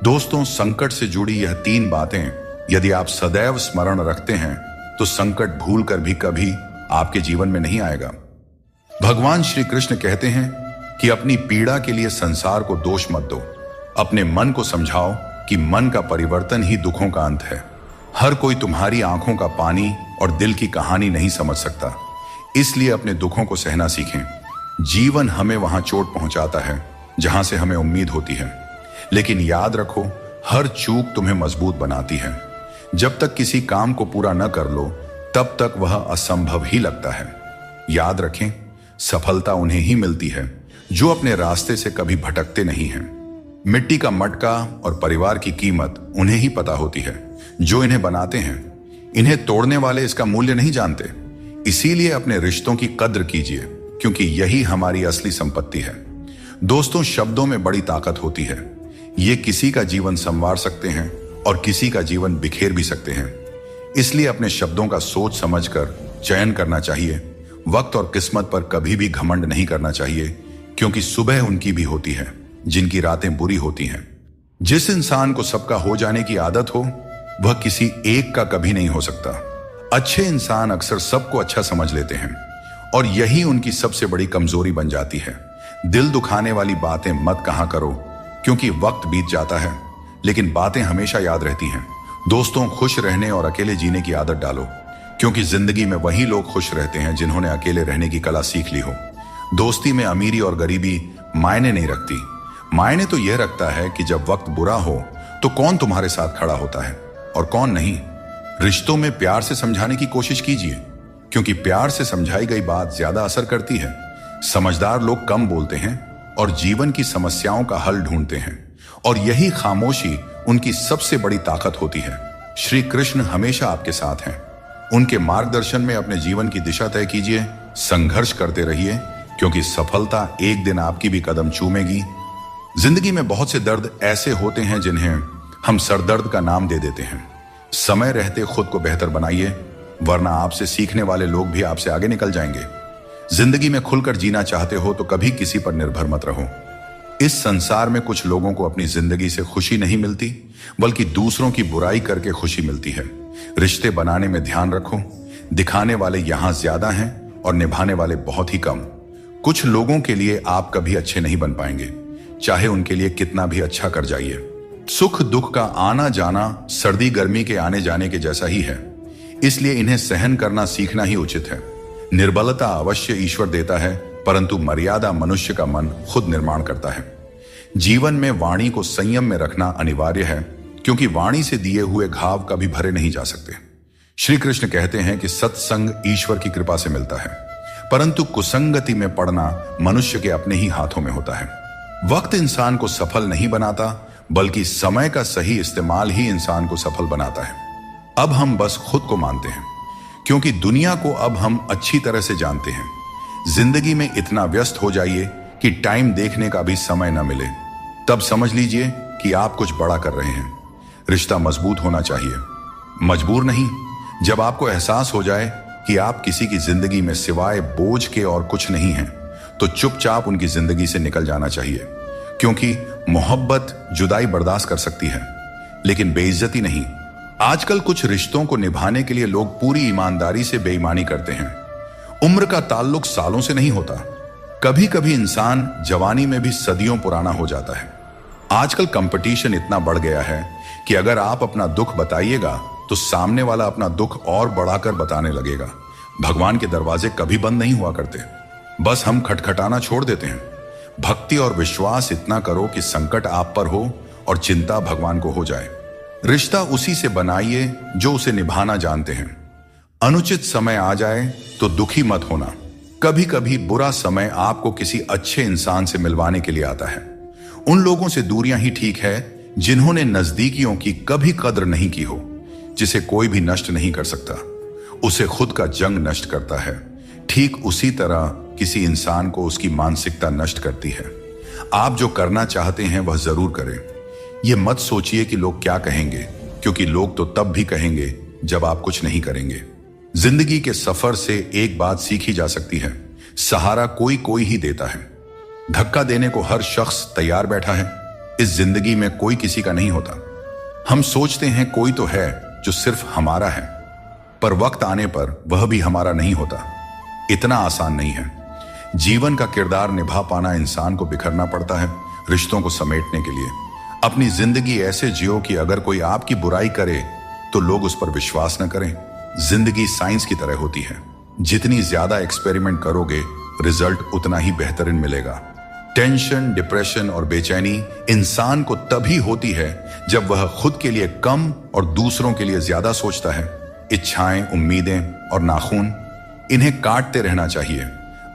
S1: दोस्तों, संकट से जुड़ी यह 3 बातें यदि आप सदैव स्मरण रखते हैं तो संकट भूलकर भी कभी आपके जीवन में नहीं आएगा। भगवान श्री कृष्ण कहते हैं कि अपनी पीड़ा के लिए संसार को दोष मत दो। अपने मन को समझाओ कि मन का परिवर्तन ही दुखों का अंत है। हर कोई तुम्हारी आंखों का पानी और दिल की कहानी नहीं समझ सकता, इसलिए अपने दुखों को सहना सीखें। जीवन हमें वहां चोट पहुंचाता है जहां से हमें उम्मीद होती है, लेकिन याद रखो, हर चूक तुम्हें मजबूत बनाती है। जब तक किसी काम को पूरा न कर लो तब तक वह असंभव ही लगता है। याद रखें, सफलता उन्हें ही मिलती है जो अपने रास्ते से कभी भटकते नहीं हैं। मिट्टी का मटका और परिवार की कीमत उन्हें ही पता होती है जो इन्हें बनाते हैं। इन्हें तोड़ने वाले इसका मूल्य नहीं जानते। इसीलिए अपने रिश्तों की कद्र कीजिए, क्योंकि यही हमारी असली संपत्ति है। दोस्तों, शब्दों में बड़ी ताकत होती है। ये किसी का जीवन संवार सकते हैं और किसी का जीवन बिखेर भी सकते हैं। इसलिए अपने शब्दों का सोच समझकर चयन करना चाहिए। वक्त और किस्मत पर कभी भी घमंड नहीं करना चाहिए, क्योंकि सुबह उनकी भी होती है जिनकी रातें बुरी होती हैं। जिस इंसान को सबका हो जाने की आदत हो वह किसी एक का कभी नहीं हो सकता। अच्छे इंसान अक्सर सबको अच्छा समझ लेते हैं और यही उनकी सबसे बड़ी कमजोरी बन जाती है। दिल दुखाने वाली बातें मत कहा करो, क्योंकि वक्त बीत जाता है लेकिन बातें हमेशा याद रहती हैं। दोस्तों, खुश रहने और अकेले जीने की आदत डालो, क्योंकि जिंदगी में वही लोग खुश रहते हैं जिन्होंने अकेले रहने की कला सीख ली हो। दोस्ती में अमीरी और गरीबी मायने नहीं रखती। मायने तो यह रखता है कि जब वक्त बुरा हो तो कौन तुम्हारे साथ खड़ा होता है और कौन नहीं। रिश्तों में प्यार से समझाने की कोशिश कीजिए, क्योंकि प्यार से समझाई गई बात ज्यादा असर करती है। समझदार लोग कम बोलते हैं और जीवन की समस्याओं का हल ढूंढते हैं, और यही खामोशी उनकी सबसे बड़ी ताकत होती है। श्री कृष्ण हमेशा आपके साथ हैं। उनके मार्गदर्शन में अपने जीवन की दिशा तय कीजिए, संघर्ष करते रहिए, क्योंकि सफलता एक दिन आपकी भी कदम चूमेगी। जिंदगी में बहुत से दर्द ऐसे होते हैं जिन्हें हम सरदर्द का नाम दे देते हैं। समय रहते खुद को बेहतर बनाइए, वरना आपसे सीखने वाले लोग भी आपसे आगे निकल जाएंगे। जिंदगी में खुलकर जीना चाहते हो तो कभी किसी पर निर्भर मत रहो। इस संसार में कुछ लोगों को अपनी जिंदगी से खुशी नहीं मिलती, बल्कि दूसरों की बुराई करके खुशी मिलती है। रिश्ते बनाने में ध्यान रखो, दिखाने वाले यहां ज्यादा हैं और निभाने वाले बहुत ही कम। कुछ लोगों के लिए आप कभी अच्छे नहीं बन पाएंगे, चाहे उनके लिए कितना भी अच्छा कर जाइए। सुख दुख का आना जाना सर्दी गर्मी के आने जाने के जैसा ही है, इसलिए इन्हें सहन करना सीखना ही उचित है। निर्बलता अवश्य ईश्वर देता है, परंतु मर्यादा मनुष्य का मन खुद निर्माण करता है। जीवन में वाणी को संयम में रखना अनिवार्य है, क्योंकि वाणी से दिए हुए घाव कभी भरे नहीं जा सकते। श्री कृष्ण कहते हैं कि सत्संग ईश्वर की कृपा से मिलता है, परंतु कुसंगति में पड़ना मनुष्य के अपने ही हाथों में होता है। वक्त इंसान को सफल नहीं बनाता, बल्कि समय का सही इस्तेमाल ही इंसान को सफल बनाता है। अब हम बस खुद को मानते हैं, क्योंकि दुनिया को अब हम अच्छी तरह से जानते हैं। जिंदगी में इतना व्यस्त हो जाइए कि टाइम देखने का भी समय न मिले, तब समझ लीजिए कि आप कुछ बड़ा कर रहे हैं। रिश्ता मजबूत होना चाहिए, मजबूर नहीं। जब आपको एहसास हो जाए कि आप किसी की जिंदगी में सिवाय बोझ के और कुछ नहीं हैं, तो चुपचाप उनकी जिंदगी से निकल जाना चाहिए। क्योंकि मोहब्बत जुदाई बर्दाश्त कर सकती है, लेकिन बेइज्जती नहीं। आजकल कुछ रिश्तों को निभाने के लिए लोग पूरी ईमानदारी से बेईमानी करते हैं। उम्र का ताल्लुक सालों से नहीं होता, कभी कभी इंसान जवानी में भी सदियों पुराना हो जाता है। आजकल कंपटीशन इतना बढ़ गया है कि अगर आप अपना दुख बताइएगा तो सामने वाला अपना दुख और बढ़ाकर बताने लगेगा। भगवान के दरवाजे कभी बंद नहीं हुआ करते, बस हम खटखटाना छोड़ देते हैं। भक्ति और विश्वास इतना करो कि संकट आप पर हो और चिंता भगवान को हो जाए। रिश्ता उसी से बनाइए जो उसे निभाना जानते हैं। अनुचित समय आ जाए तो दुखी मत होना। कभी कभी बुरा समय आपको किसी अच्छे इंसान से मिलवाने के लिए आता है। उन लोगों से दूरियां ही ठीक है जिन्होंने नजदीकियों की कभी कद्र नहीं की हो। जिसे कोई भी नष्ट नहीं कर सकता, उसे खुद का जंग नष्ट करता है। ठीक उसी तरह किसी इंसान को उसकी मानसिकता नष्ट करती है। आप जो करना चाहते हैं वह जरूर करें। यह मत सोचिए कि लोग क्या कहेंगे, क्योंकि लोग तो तब भी कहेंगे जब आप कुछ नहीं करेंगे। जिंदगी के सफर से एक बात सीखी जा सकती है, सहारा कोई कोई ही देता है। धक्का देने को हर शख्स तैयार बैठा है। इस जिंदगी में कोई किसी का नहीं होता। हम सोचते हैं कोई तो है जो सिर्फ हमारा है, पर वक्त आने पर वह भी हमारा नहीं होता। इतना आसान नहीं है। जीवन का किरदार निभा पाना इंसान को बिखरना पड़ता है रिश्तों को समेटने के लिए। अपनी जिंदगी ऐसे जियो कि अगर कोई आपकी बुराई करे तो लोग उस पर विश्वास न करें। जिंदगी साइंस की तरह होती है, जितनी ज्यादा एक्सपेरिमेंट करोगे रिजल्ट उतना ही बेहतरीन मिलेगा। टेंशन, डिप्रेशन और बेचैनी इंसान को तभी होती है जब वह खुद के लिए कम और दूसरों के लिए ज्यादा सोचता है। इच्छाएं, उम्मीदें और नाखून, इन्हें काटते रहना चाहिए,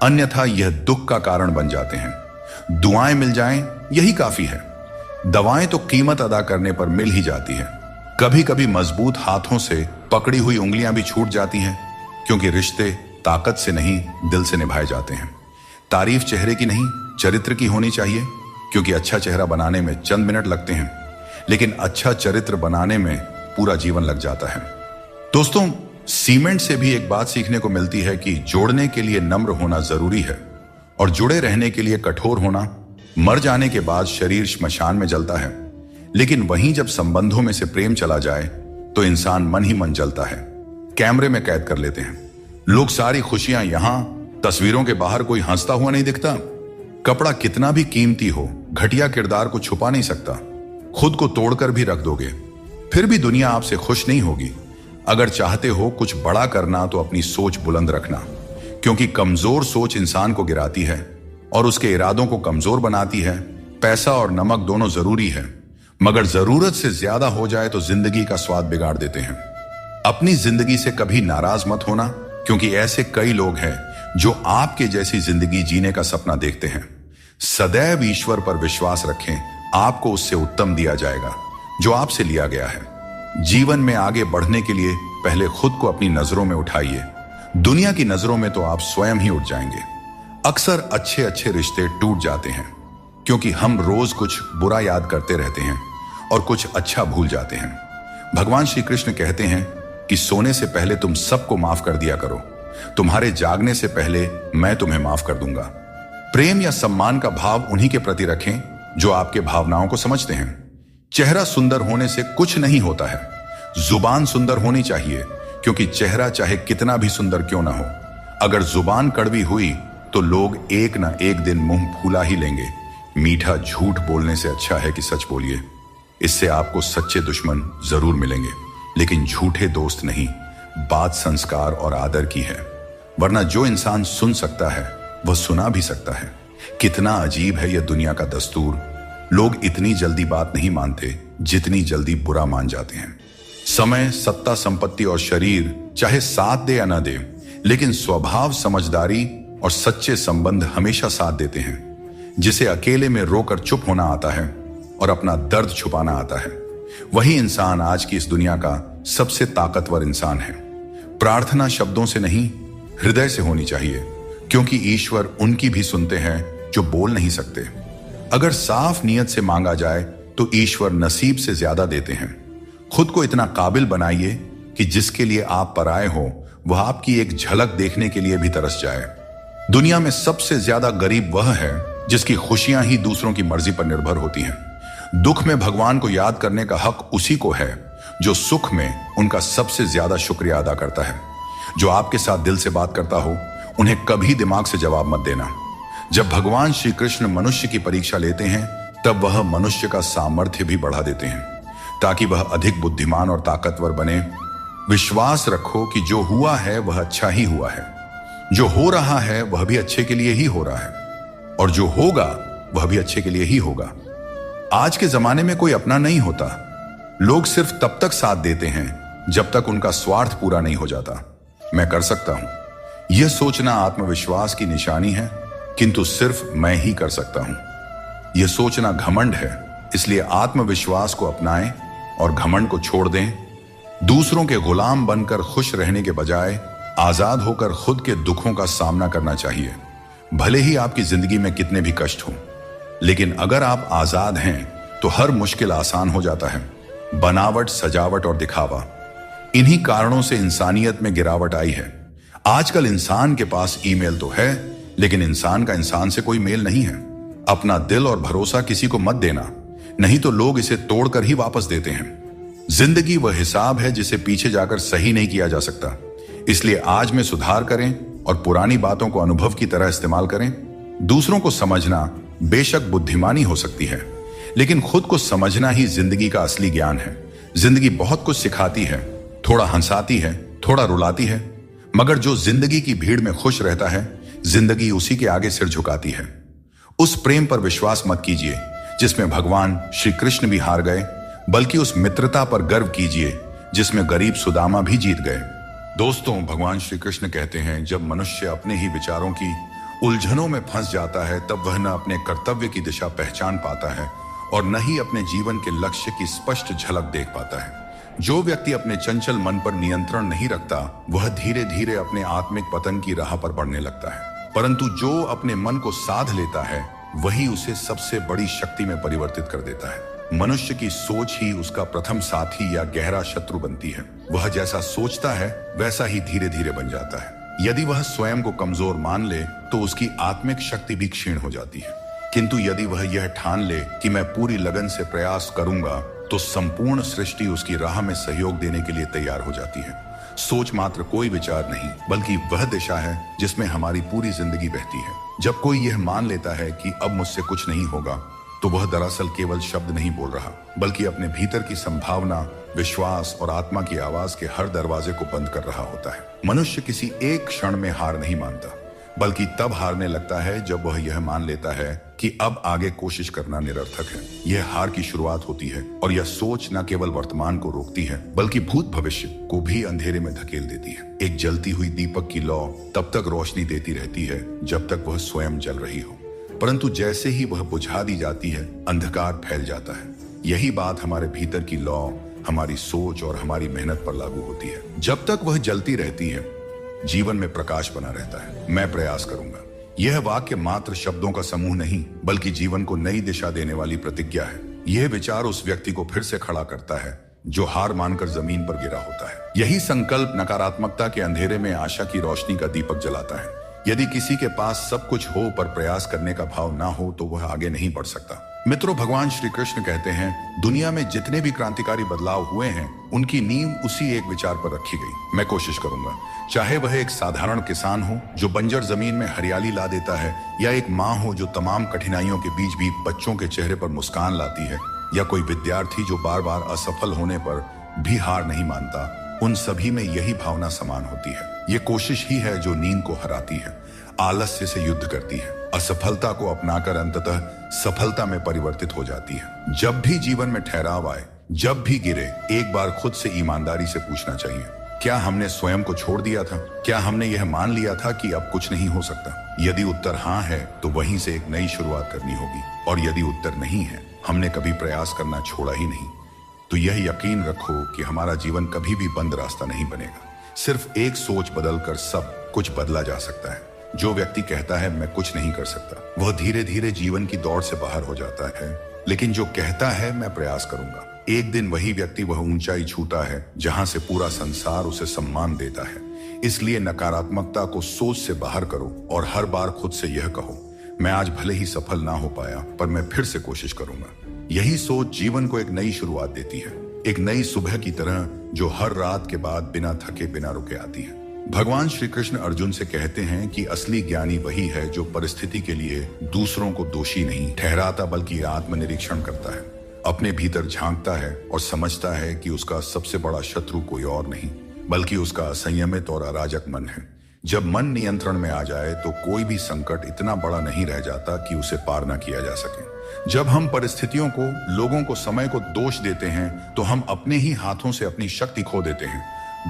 S1: अन्यथा यह दुख का कारण बन जाते हैं। दुआएं मिल जाएं यही काफी है। दवाएं तो कीमत अदा करने पर मिल ही जाती है। कभी कभी मजबूत हाथों से पकड़ी हुई उंगलियां भी छूट जाती हैं, क्योंकि रिश्ते ताकत से नहीं दिल से निभाए जाते हैं। तारीफ चेहरे की नहीं चरित्र की होनी चाहिए, क्योंकि अच्छा चेहरा बनाने में चंद मिनट लगते हैं, लेकिन अच्छा चरित्र बनाने में पूरा जीवन लग जाता है। दोस्तों, सीमेंट से भी एक बात सीखने को मिलती है कि जोड़ने के लिए नम्र होना जरूरी है और जुड़े रहने के लिए कठोर होना। मर जाने के बाद शरीर श्मशान में जलता है, लेकिन वहीं जब संबंधों में से प्रेम चला जाए तो इंसान मन ही मन जलता है, कैमरे में कैद कर लेते हैं। लोग सारी खुशियां यहां, तस्वीरों के बाहर कोई हंसता हुआ नहीं दिखता। कपड़ा कितना भी कीमती हो, घटिया किरदार को छुपा नहीं सकता। खुद को तोड़कर भी रख दोगे, फिर भी दुनिया आपसे खुश नहीं होगी। अगर चाहते हो कुछ बड़ा करना तो अपनी सोच बुलंद रखना, क्योंकि कमजोर सोच इंसान को गिराती है और उसके इरादों को कमजोर बनाती है। पैसा और नमक दोनों जरूरी है, मगर जरूरत से ज्यादा हो जाए तो जिंदगी का स्वाद बिगाड़ देते हैं। अपनी जिंदगी से कभी नाराज मत होना, क्योंकि ऐसे कई लोग हैं जो आपके जैसी जिंदगी जीने का सपना देखते हैं। सदैव ईश्वर पर विश्वास रखें, आपको उससे उत्तम दिया जाएगा जो आपसे लिया गया है। जीवन में आगे बढ़ने के लिए पहले खुद को अपनी नजरों में उठाइए। दुनिया की नजरों में तो आप स्वयं ही उठ जाएंगे। अक्सर अच्छे अच्छे रिश्ते टूट जाते हैं, क्योंकि हम रोज कुछ बुरा याद करते रहते हैं और कुछ अच्छा भूल जाते हैं। भगवान श्री कृष्ण कहते हैं कि सोने से पहले तुम सबको माफ कर दिया करो, तुम्हारे जागने से पहले मैं तुम्हें माफ कर दूंगा। प्रेम या सम्मान का भाव उन्हीं के प्रति रखें जो आपके भावनाओं को समझते हैं। चेहरा सुंदर होने से कुछ नहीं होता है, जुबान सुंदर होनी चाहिए, क्योंकि चेहरा चाहे कितना भी सुंदर क्यों ना हो, अगर जुबान कड़वी हुई तो लोग एक ना एक दिन मुंह फूला ही लेंगे। मीठा झूठ बोलने से अच्छा है कि सच बोलिए। इससे आपको सच्चे दुश्मन जरूर मिलेंगे, लेकिन झूठे दोस्त नहीं। बात संस्कार और आदर की है, वरना जो इंसान सुन सकता है वह सुना भी सकता है। कितना अजीब है यह दुनिया का दस्तूर। लोग इतनी जल्दी बात नहीं मानते जितनी जल्दी बुरा मान जाते हैं। समय, सत्ता, संपत्ति और शरीर चाहे साथ दे या ना दे, लेकिन स्वभाव, समझदारी और सच्चे संबंध हमेशा साथ देते हैं। जिसे अकेले में रोकर चुप होना आता है और अपना दर्द छुपाना आता है, वही इंसान आज की इस दुनिया का सबसे ताकतवर इंसान है। प्रार्थना शब्दों से नहीं, हृदय से होनी चाहिए, क्योंकि ईश्वर उनकी भी सुनते हैं जो बोल नहीं सकते। अगर साफ नियत से मांगा जाए तो ईश्वर नसीब से ज्यादा देते हैं। खुद को इतना काबिल बनाइए कि जिसके लिए आप पराए हो वह आपकी एक झलक देखने के लिए भी तरस जाए। दुनिया में सबसे ज्यादा गरीब वह है जिसकी खुशियां ही दूसरों की मर्जी पर निर्भर होती हैं। दुख में भगवान को याद करने का हक उसी को है जो सुख में उनका सबसे ज्यादा शुक्रिया अदा करता है। जो आपके साथ दिल से बात करता हो उन्हें कभी दिमाग से जवाब मत देना। जब भगवान श्री कृष्ण मनुष्य की परीक्षा लेते हैं तब वह मनुष्य का सामर्थ्य भी बढ़ा देते हैं ताकि वह अधिक बुद्धिमान और ताकतवर बने। विश्वास रखो कि जो हुआ है वह अच्छा ही हुआ है, जो हो रहा है वह भी अच्छे के लिए ही हो रहा है, और जो होगा वह भी अच्छे के लिए ही होगा। आज के जमाने में कोई अपना नहीं होता। लोग सिर्फ तब तक साथ देते हैं जब तक उनका स्वार्थ पूरा नहीं हो जाता। मैं कर सकता हूं, यह सोचना आत्मविश्वास की निशानी है, किंतु सिर्फ मैं ही कर सकता हूं। यह सोचना घमंड है, इसलिए आत्मविश्वास को अपनाएं और घमंड को छोड़ दें। दूसरों के गुलाम बनकर खुश रहने के बजाय आजाद होकर खुद के दुखों का सामना करना चाहिए। भले ही आपकी जिंदगी में कितने भी कष्ट हों, लेकिन अगर आप आजाद हैं तो हर मुश्किल आसान हो जाता है। बनावट, सजावट और दिखावा, इन्हीं कारणों से इंसानियत में गिरावट आई है। आजकल इंसान के पास ईमेल तो है, लेकिन इंसान का इंसान से कोई मेल नहीं है। अपना दिल और भरोसा किसी को मत देना, नहीं तो लोग इसे तोड़कर ही वापस देते हैं। जिंदगी वह हिसाब है जिसे पीछे जाकर सही नहीं किया जा सकता। इसलिए आज में सुधार करें और पुरानी बातों को अनुभव की तरह इस्तेमाल करें। दूसरों को समझना बेशक बुद्धिमानी हो सकती है, लेकिन खुद को समझना ही जिंदगी का असली ज्ञान है। जिंदगी बहुत कुछ सिखाती है, थोड़ा हंसाती है, थोड़ा रुलाती है, मगर जो जिंदगी की भीड़ में खुश रहता है, जिंदगी उसी के आगे सिर झुकाती है। उस प्रेम पर विश्वास मत कीजिए जिसमें भगवान श्री कृष्ण भी हार गए, बल्कि उस मित्रता पर गर्व कीजिए जिसमें गरीब सुदामा भी जीत गए। दोस्तों, भगवान श्री कृष्ण कहते हैं, जब मनुष्य अपने ही विचारों की उलझनों में फंस जाता है तब वह न अपने कर्तव्य की दिशा पहचान पाता है और न ही अपने जीवन के लक्ष्य की स्पष्ट झलक देख पाता है। जो व्यक्ति अपने चंचल मन पर नियंत्रण नहीं रखता वह धीरे धीरे अपने आत्मिक पतन की राह पर बढ़ने लगता है, परंतु जो अपने मन को साध लेता है वही उसे सबसे बड़ी शक्ति में परिवर्तित कर देता है। मनुष्य की सोच ही उसका प्रथम साथी या गहरा शत्रु बनती है। वह जैसा सोचता है वैसा ही धीरे धीरे बन जाता है। यदि वह स्वयं को कमजोर मान ले तो उसकी आत्मिक शक्ति भी क्षीण हो जाती है, किंतु यदि वह यह ठान ले कि मैं पूरी लगन से प्रयास करूंगा तो संपूर्ण सृष्टि उसकी राह में सहयोग देने के लिए तैयार हो जाती है। सोच मात्र कोई विचार नहीं, बल्कि वह दिशा है जिसमें हमारी पूरी जिंदगी बहती है। जब कोई यह मान लेता है कि अब मुझसे कुछ नहीं होगा, तो वह दरअसल केवल शब्द नहीं बोल रहा, बल्कि अपने भीतर की संभावना, विश्वास और आत्मा की आवाज के हर दरवाजे को बंद कर रहा होता है। मनुष्य किसी एक क्षण में हार नहीं मानता, बल्कि तब हारने लगता है जब वह यह मान लेता है कि अब आगे कोशिश करना निरर्थक है। यह हार की शुरुआत होती है और यह सोच न केवल वर्तमान को रोकती है बल्कि भूत भविष्य को भी अंधेरे में धकेल देती है। एक जलती हुई दीपक की लौ तब तक रोशनी देती रहती है जब तक वह स्वयं जल रही हो, परंतु जैसे ही वह बुझा दी जाती है अंधकार फैल जाता है। यही बात हमारे भीतर की लौ, हमारी सोच और हमारी मेहनत पर लागू होती है। जब तक वह जलती रहती है जीवन में प्रकाश बना रहता है। मैं प्रयास करूंगा, यह वाक्य मात्र शब्दों का समूह नहीं बल्कि जीवन को नई दिशा देने वाली प्रतिज्ञा है। यह विचार उस व्यक्ति को फिर से खड़ा करता है जो हार मानकर जमीन पर गिरा होता है। यही संकल्प नकारात्मकता के अंधेरे में आशा की रोशनी का दीपक जलाता है। यदि किसी के पास सब कुछ हो पर प्रयास करने का भाव ना हो तो वह आगे नहीं बढ़ सकता। मित्रों, भगवान श्री कृष्ण कहते हैं, दुनिया में जितने भी क्रांतिकारी बदलाव हुए हैं उनकी नींव उसी एक विचार पर रखी गई। मैं कोशिश करूंगा, चाहे वह एक साधारण किसान हो जो बंजर जमीन में हरियाली ला देता है, या एक माँ हो जो तमाम कठिनाइयों के बीच भी बच्चों के चेहरे पर मुस्कान लाती है, या कोई विद्यार्थी जो बार बार असफल होने पर भी हार नहीं मानता, उन सभी में यही भावना समान होती है। ये कोशिश ही है जो नींद को हराती है, आलस्य से युद्ध करती है, असफलता को अपनाकर अंततः सफलता में परिवर्तित हो जाती है। जब भी जीवन में ठहराव आए, जब भी गिरे, एक बार खुद से ईमानदारी से पूछना चाहिए, क्या हमने स्वयं को छोड़ दिया था? क्या हमने यह मान लिया था कि अब कुछ नहीं हो सकता? यदि उत्तर हाँ है तो वहीं से एक नई शुरुआत करनी होगी, और यदि उत्तर नहीं है, हमने कभी प्रयास करना छोड़ा ही नहीं, तो यह यकीन रखो कि हमारा जीवन कभी भी बंद रास्ता नहीं बनेगा। सिर्फ एक सोच बदलकर सब कुछ बदला जा सकता है। जो व्यक्ति कहता है मैं कुछ नहीं कर सकता, वह धीरे धीरे जीवन की दौड़ से बाहर हो जाता है, लेकिन जो कहता है मैं प्रयास करूंगा, एक दिन वही व्यक्ति वह ऊंचाई छूता है जहां से पूरा संसार उसे सम्मान देता है। इसलिए नकारात्मकता को सोच से बाहर करो और हर बार खुद से यह कहो, मैं आज भले ही सफल ना हो पाया पर मैं फिर से कोशिश करूंगा। यही सोच जीवन को एक नई शुरुआत देती है, एक नई सुबह की तरह जो हर रात के बाद बिना थके बिना रुके आती है। भगवान श्री कृष्ण अर्जुन से कहते हैं कि असली ज्ञानी वही है जो परिस्थिति के लिए दूसरों को दोषी नहीं ठहराता बल्कि आत्मनिरीक्षण करता है, अपने भीतर झांकता है और समझता है कि उसका सबसे बड़ा शत्रु कोई और नहीं बल्कि उसका असंयमित और अराजक मन है। जब मन नियंत्रण में आ जाए तो कोई भी संकट इतना बड़ा नहीं रह जाता कि उसे पार न किया जा सके। जब हम परिस्थितियों को, लोगों को, समय को दोष देते हैं तो हम अपने ही हाथों से अपनी शक्ति खो देते हैं।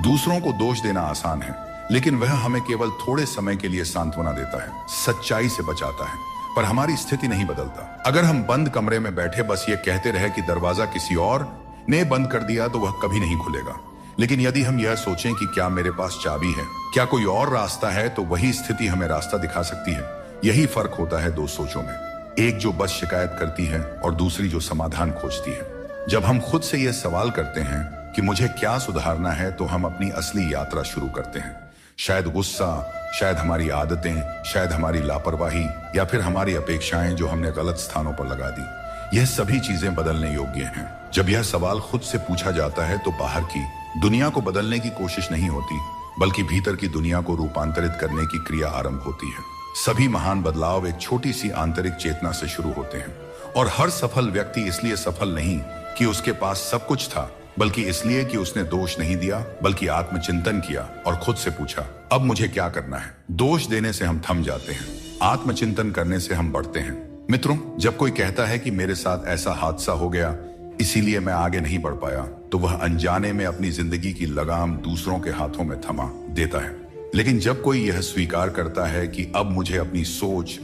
S1: दूसरों को दोष देना आसान है, लेकिन वह हमें केवल थोड़े समय के लिए सांत्वना देता है, सच्चाई से बचाता है, पर हमारी स्थिति नहीं बदलता। अगर हम बंद कमरे में बैठे बस ये कहते रहे कि दरवाजा किसी और ने बंद कर दिया तो वह कभी नहीं खुलेगा। लेकिन यदि हम यह सोचें कि क्या मेरे पास चाबी है, क्या कोई और रास्ता है, तो वही स्थिति हमें रास्ता दिखा सकती है। यही फर्क होता है दो सोचों में, एक जो बस शिकायत करती है और दूसरी जो समाधान खोजती है। जब हम खुद से यह सवाल करते हैं कि मुझे क्या सुधारना है, तो हम अपनी असली यात्रा शुरू करते हैं। शायद गुस्सा, शायद हमारी आदतें, शायद हमारी लापरवाही या फिर हमारी अपेक्षाएं जो हमने गलत स्थानों पर लगा दी, यह सभी चीजें बदलने योग्य हैं। जब यह सवाल खुद से पूछा जाता है तो बाहर की दुनिया को बदलने की कोशिश नहीं होती बल्कि भीतर की दुनिया को रूपांतरित करने की क्रिया आरंभ होती है। सभी महान बदलाव एक छोटी सी आंतरिक चेतना से शुरू होते हैं और हर सफल व्यक्ति इसलिए सफल नहीं कि उसके पास सब कुछ था, बल्कि इसलिए कि उसने दोष नहीं दिया बल्कि आत्मचिंतन किया और खुद से पूछा, अब मुझे क्या करना है। दोष देने से हम थम जाते हैं, आत्मचिंतन करने से हम बढ़ते हैं। मित्रों, जब कोई कहता है कि मेरे साथ ऐसा हादसा हो गया इसीलिए मैं आगे नहीं बढ़ पाया, तो वह अनजाने में अपनी जिंदगी की लगाम दूसरों के हाथों में थमा देता है। लेकिन जब कोई यह स्वीकार करता है कि अब मुझे अपनी सोच,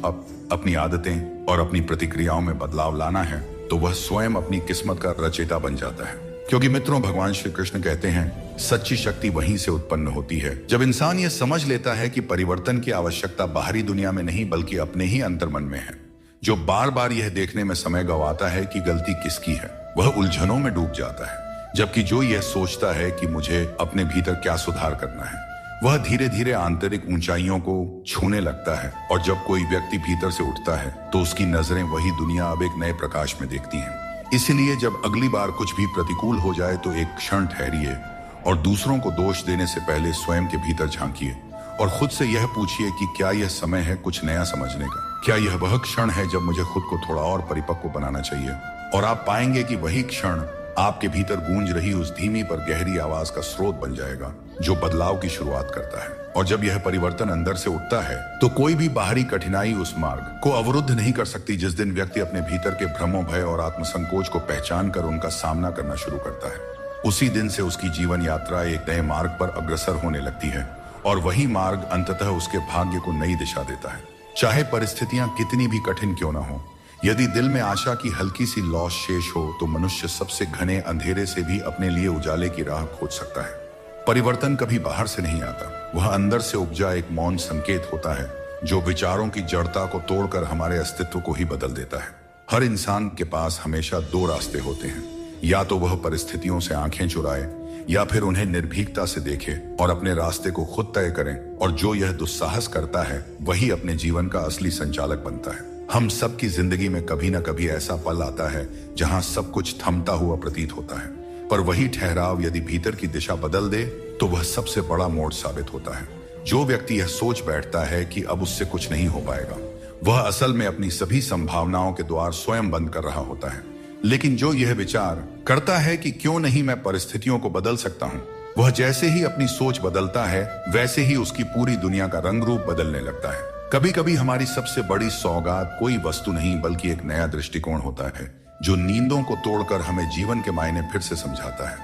S1: अपनी आदतें और अपनी प्रतिक्रियाओं में बदलाव लाना है, तो वह स्वयं अपनी किस्मत का रचयिता बन जाता है। क्योंकि मित्रों, भगवान श्री कृष्ण कहते हैं सच्ची शक्ति वहीं से उत्पन्न होती है जब इंसान यह समझ लेता है कि परिवर्तन की आवश्यकता बाहरी दुनिया में नहीं बल्कि अपने ही अंतर्मन में है। जो बार बार यह देखने में समय गंवाता है कि गलती किसकी है, वह उलझनों में डूब जाता है। जबकि जो यह सोचता है कि मुझे अपने भीतर क्या सुधार करना है, वह धीरे धीरे आंतरिक ऊंचाइयों को छूने लगता है। और जब कोई व्यक्ति भीतर से उठता है तो उसकी नजरें वही दुनिया अब एक नए प्रकाश में देखती हैं। इसलिए जब अगली बार कुछ भी प्रतिकूल हो जाए तो एक क्षण ठहरिए और दूसरों को दोष देने से पहले स्वयं के भीतर झांकिए और खुद से यह पूछिए कि क्या यह समय है कुछ नया समझने का। क्या यह वह क्षण है जब मुझे खुद को थोड़ा और परिपक्व बनाना चाहिए। और आप पाएंगे कि वही क्षण आपके भीतर गूंज रही उस धीमी पर गहरी आवाज का स्रोत बन जाएगा जो बदलाव की शुरुआत करता है। और जब यह परिवर्तन अंदर से उठता है तो कोई भी बाहरी कठिनाई उस मार्ग को अवरुद्ध नहीं कर सकती। जिस दिन व्यक्ति अपने भीतर के भ्रमों, भय और आत्मसंकोच को पहचान कर उनका सामना करना शुरू करता है, उसी दिन से उसकी जीवन यात्रा एक नए मार्ग पर अग्रसर होने लगती है और वही मार्ग अंततः उसके भाग्य को नई दिशा देता है। चाहे परिस्थितियां कितनी भी कठिन क्यों न हो, यदि दिल में आशा की हल्की सी लौश शेष हो तो मनुष्य सबसे घने अंधेरे से भी अपने लिए उजाले की राह खोज सकता है। परिवर्तन कभी बाहर से नहीं आता, वह अंदर से उपजा एक मौन संकेत होता है जो विचारों की जड़ता को तोड़कर हमारे अस्तित्व को ही बदल देता है। हर इंसान के पास हमेशा दो रास्ते होते हैं, या तो वह परिस्थितियों से आंखें चुराए या फिर उन्हें निर्भीकता से देखे और अपने रास्ते को खुद तय करें। और जो यह दुस्साहस करता है वही अपने जीवन का असली संचालक बनता है। हम सबकी जिंदगी में कभी न कभी ऐसा पल आता है जहां सब कुछ थमता हुआ प्रतीत होता है, पर वही ठहराव यदि भीतर की दिशा बदल दे तो वह सबसे बड़ा मोड़ साबित होता है। जो व्यक्ति यह सोच बैठता है कि अब उससे कुछ नहीं हो पाएगा, वह असल में अपनी सभी संभावनाओं के द्वार स्वयं बंद कर रहा होता है। लेकिन जो यह विचार करता है कि क्यों नहीं मैं परिस्थितियों को बदल सकता हूं, वह जैसे ही अपनी सोच बदलता है वैसे ही उसकी पूरी दुनिया का रंग रूप बदलने लगता है। कभी कभी हमारी सबसे बड़ी सौगात कोई वस्तु नहीं बल्कि एक नया दृष्टिकोण होता है जो नींदों को तोड़कर हमें जीवन के मायने फिर से समझाता है।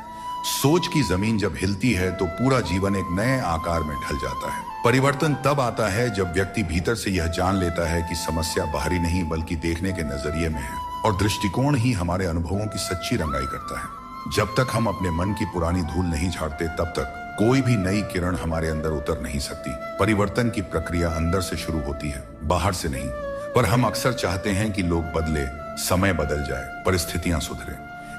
S1: सोच की जमीन जब हिलती है तो पूरा जीवन एक नए आकार में ढल जाता है। परिवर्तन तब आता है जब व्यक्ति भीतर से यह जान लेता है कि समस्या बाहरी नहीं बल्कि देखने के नजरिए में है और दृष्टिकोण ही हमारे अनुभवों की सच्ची रंगाई करता है। जब तक हम अपने मन की पुरानी धूल नहीं झाड़ते तब तक कोई भी नई किरण हमारे अंदर उतर नहीं सकती। परिवर्तन की प्रक्रिया अंदर से शुरू होती है, बाहर से नहीं। पर हम अक्सर चाहते हैं कि लोग बदले, समय बदल जाए, परिस्थितियां सुधरे।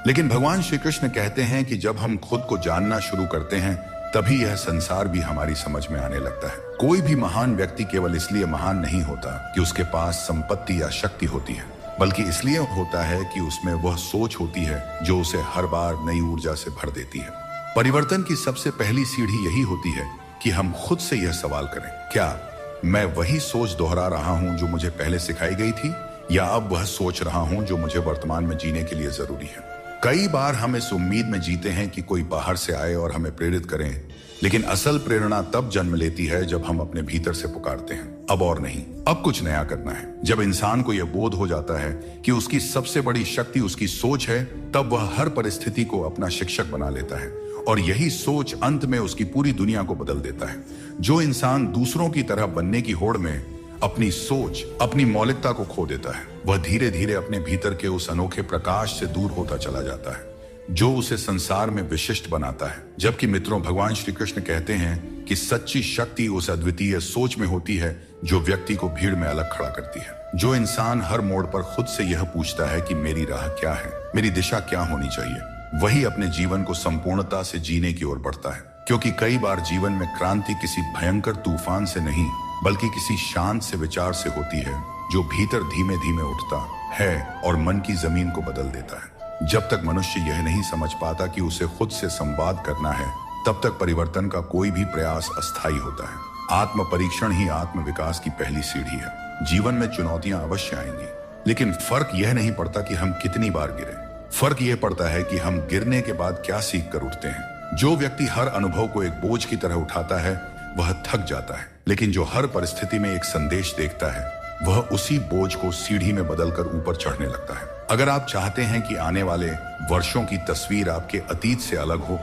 S1: लेकिन भगवान श्री कृष्ण कहते हैं कि जब हम खुद को जानना शुरू करते हैं तभी यह संसार भी हमारी समझ में आने लगता है। कोई भी महान व्यक्ति केवल इसलिए महान नहीं होता कि उसके पास संपत्ति या शक्ति होती है, बल्कि इसलिए होता है कि उसमें वह सोच होती है जो उसे हर बार नई ऊर्जा से भर देती है। परिवर्तन की सबसे पहली सीढ़ी यही होती है कि हम खुद से यह सवाल करें, क्या मैं वही सोच दोहरा रहा हूं जो मुझे पहले सिखाई गई थी, या अब वह सोच रहा हूं जो मुझे वर्तमान में जीने के लिए जरूरी है। कई बार हम इस उम्मीद में जीते हैं कि कोई बाहर से आए और हमें प्रेरित करें, लेकिन असल प्रेरणा तब जन्म लेती है जब हम अपने भीतर से पुकारते हैं, अब और नहीं, अब कुछ नया करना है। जब इंसान को यह बोध हो जाता है कि उसकी सबसे बड़ी शक्ति उसकी सोच है, तब वह हर परिस्थिति को अपना शिक्षक बना लेता है, और यही सोच अंत में उसकी पूरी दुनिया को बदल देता है। जो इंसान दूसरों की तरह बनने की होड़ में अपनी सोच, अपनी मौलिकता को खो देता है, वह धीरे धीरे अपने भीतर के उस अनोखे प्रकाश से दूर होता चला जाता है जो उसे संसार में विशिष्ट बनाता है। जबकि मित्रों, भगवान श्री कृष्ण कहते हैं कि सच्ची शक्ति उस अद्वितीय सोच में होती है जो व्यक्ति को भीड़ में अलग खड़ा करती है। जो इंसान हर मोड़ पर खुद से यह पूछता है कि मेरी राह क्या है, मेरी दिशा क्या होनी चाहिए, वही अपने जीवन को संपूर्णता से जीने की ओर बढ़ता है। क्योंकि कई बार जीवन में क्रांति किसी भयंकर तूफान से नहीं, बल्कि किसी शांत से विचार से होती है जो भीतर धीमे धीमे उठता है और मन की जमीन को बदल देता है। जब तक मनुष्य यह नहीं समझ पाता कि उसे खुद से संवाद करना है, तब तक परिवर्तन का कोई भी प्रयास अस्थायी होता है। आत्म परीक्षण ही आत्म विकास की पहली सीढ़ी है। जीवन में चुनौतियां अवश्य आएंगी, लेकिन फर्क यह नहीं पड़ता कि हम कितनी बार गिरे, फर्क यह पड़ता है कि हम गिरने के बाद क्या सीख कर उठते हैं। जो व्यक्ति हर अनुभव को एक बोझ की तरह उठाता है वह थक जाता है, लेकिन जो हर परिस्थिति में एक संदेश देखता है वह उसी बोझ को सीढ़ी में बदलकर ऊपर चढ़ने लगता है। अगर आप चाहते हैं कि आने वाले वर्षों की तस्वीर आपके अतीत से अलग हो,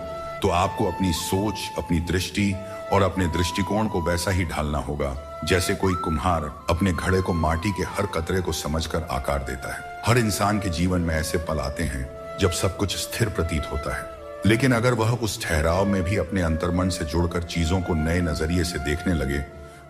S1: तो आपको अपनी सोच, अपनी दृष्टि और अपने दृष्टिकोण को वैसा ही ढालना होगा जैसे कोई कुम्हार अपने घड़े को माटी के हर कतरे को समझकर आकार देता है। हर इंसान के जीवन में ऐसे पल आते हैं जब सब कुछ स्थिर प्रतीत होता है, लेकिन अगर वह उस ठहराव में भी अपने अंतर्मन से जुड़कर चीजों को नए नजरिए से देखने लगे,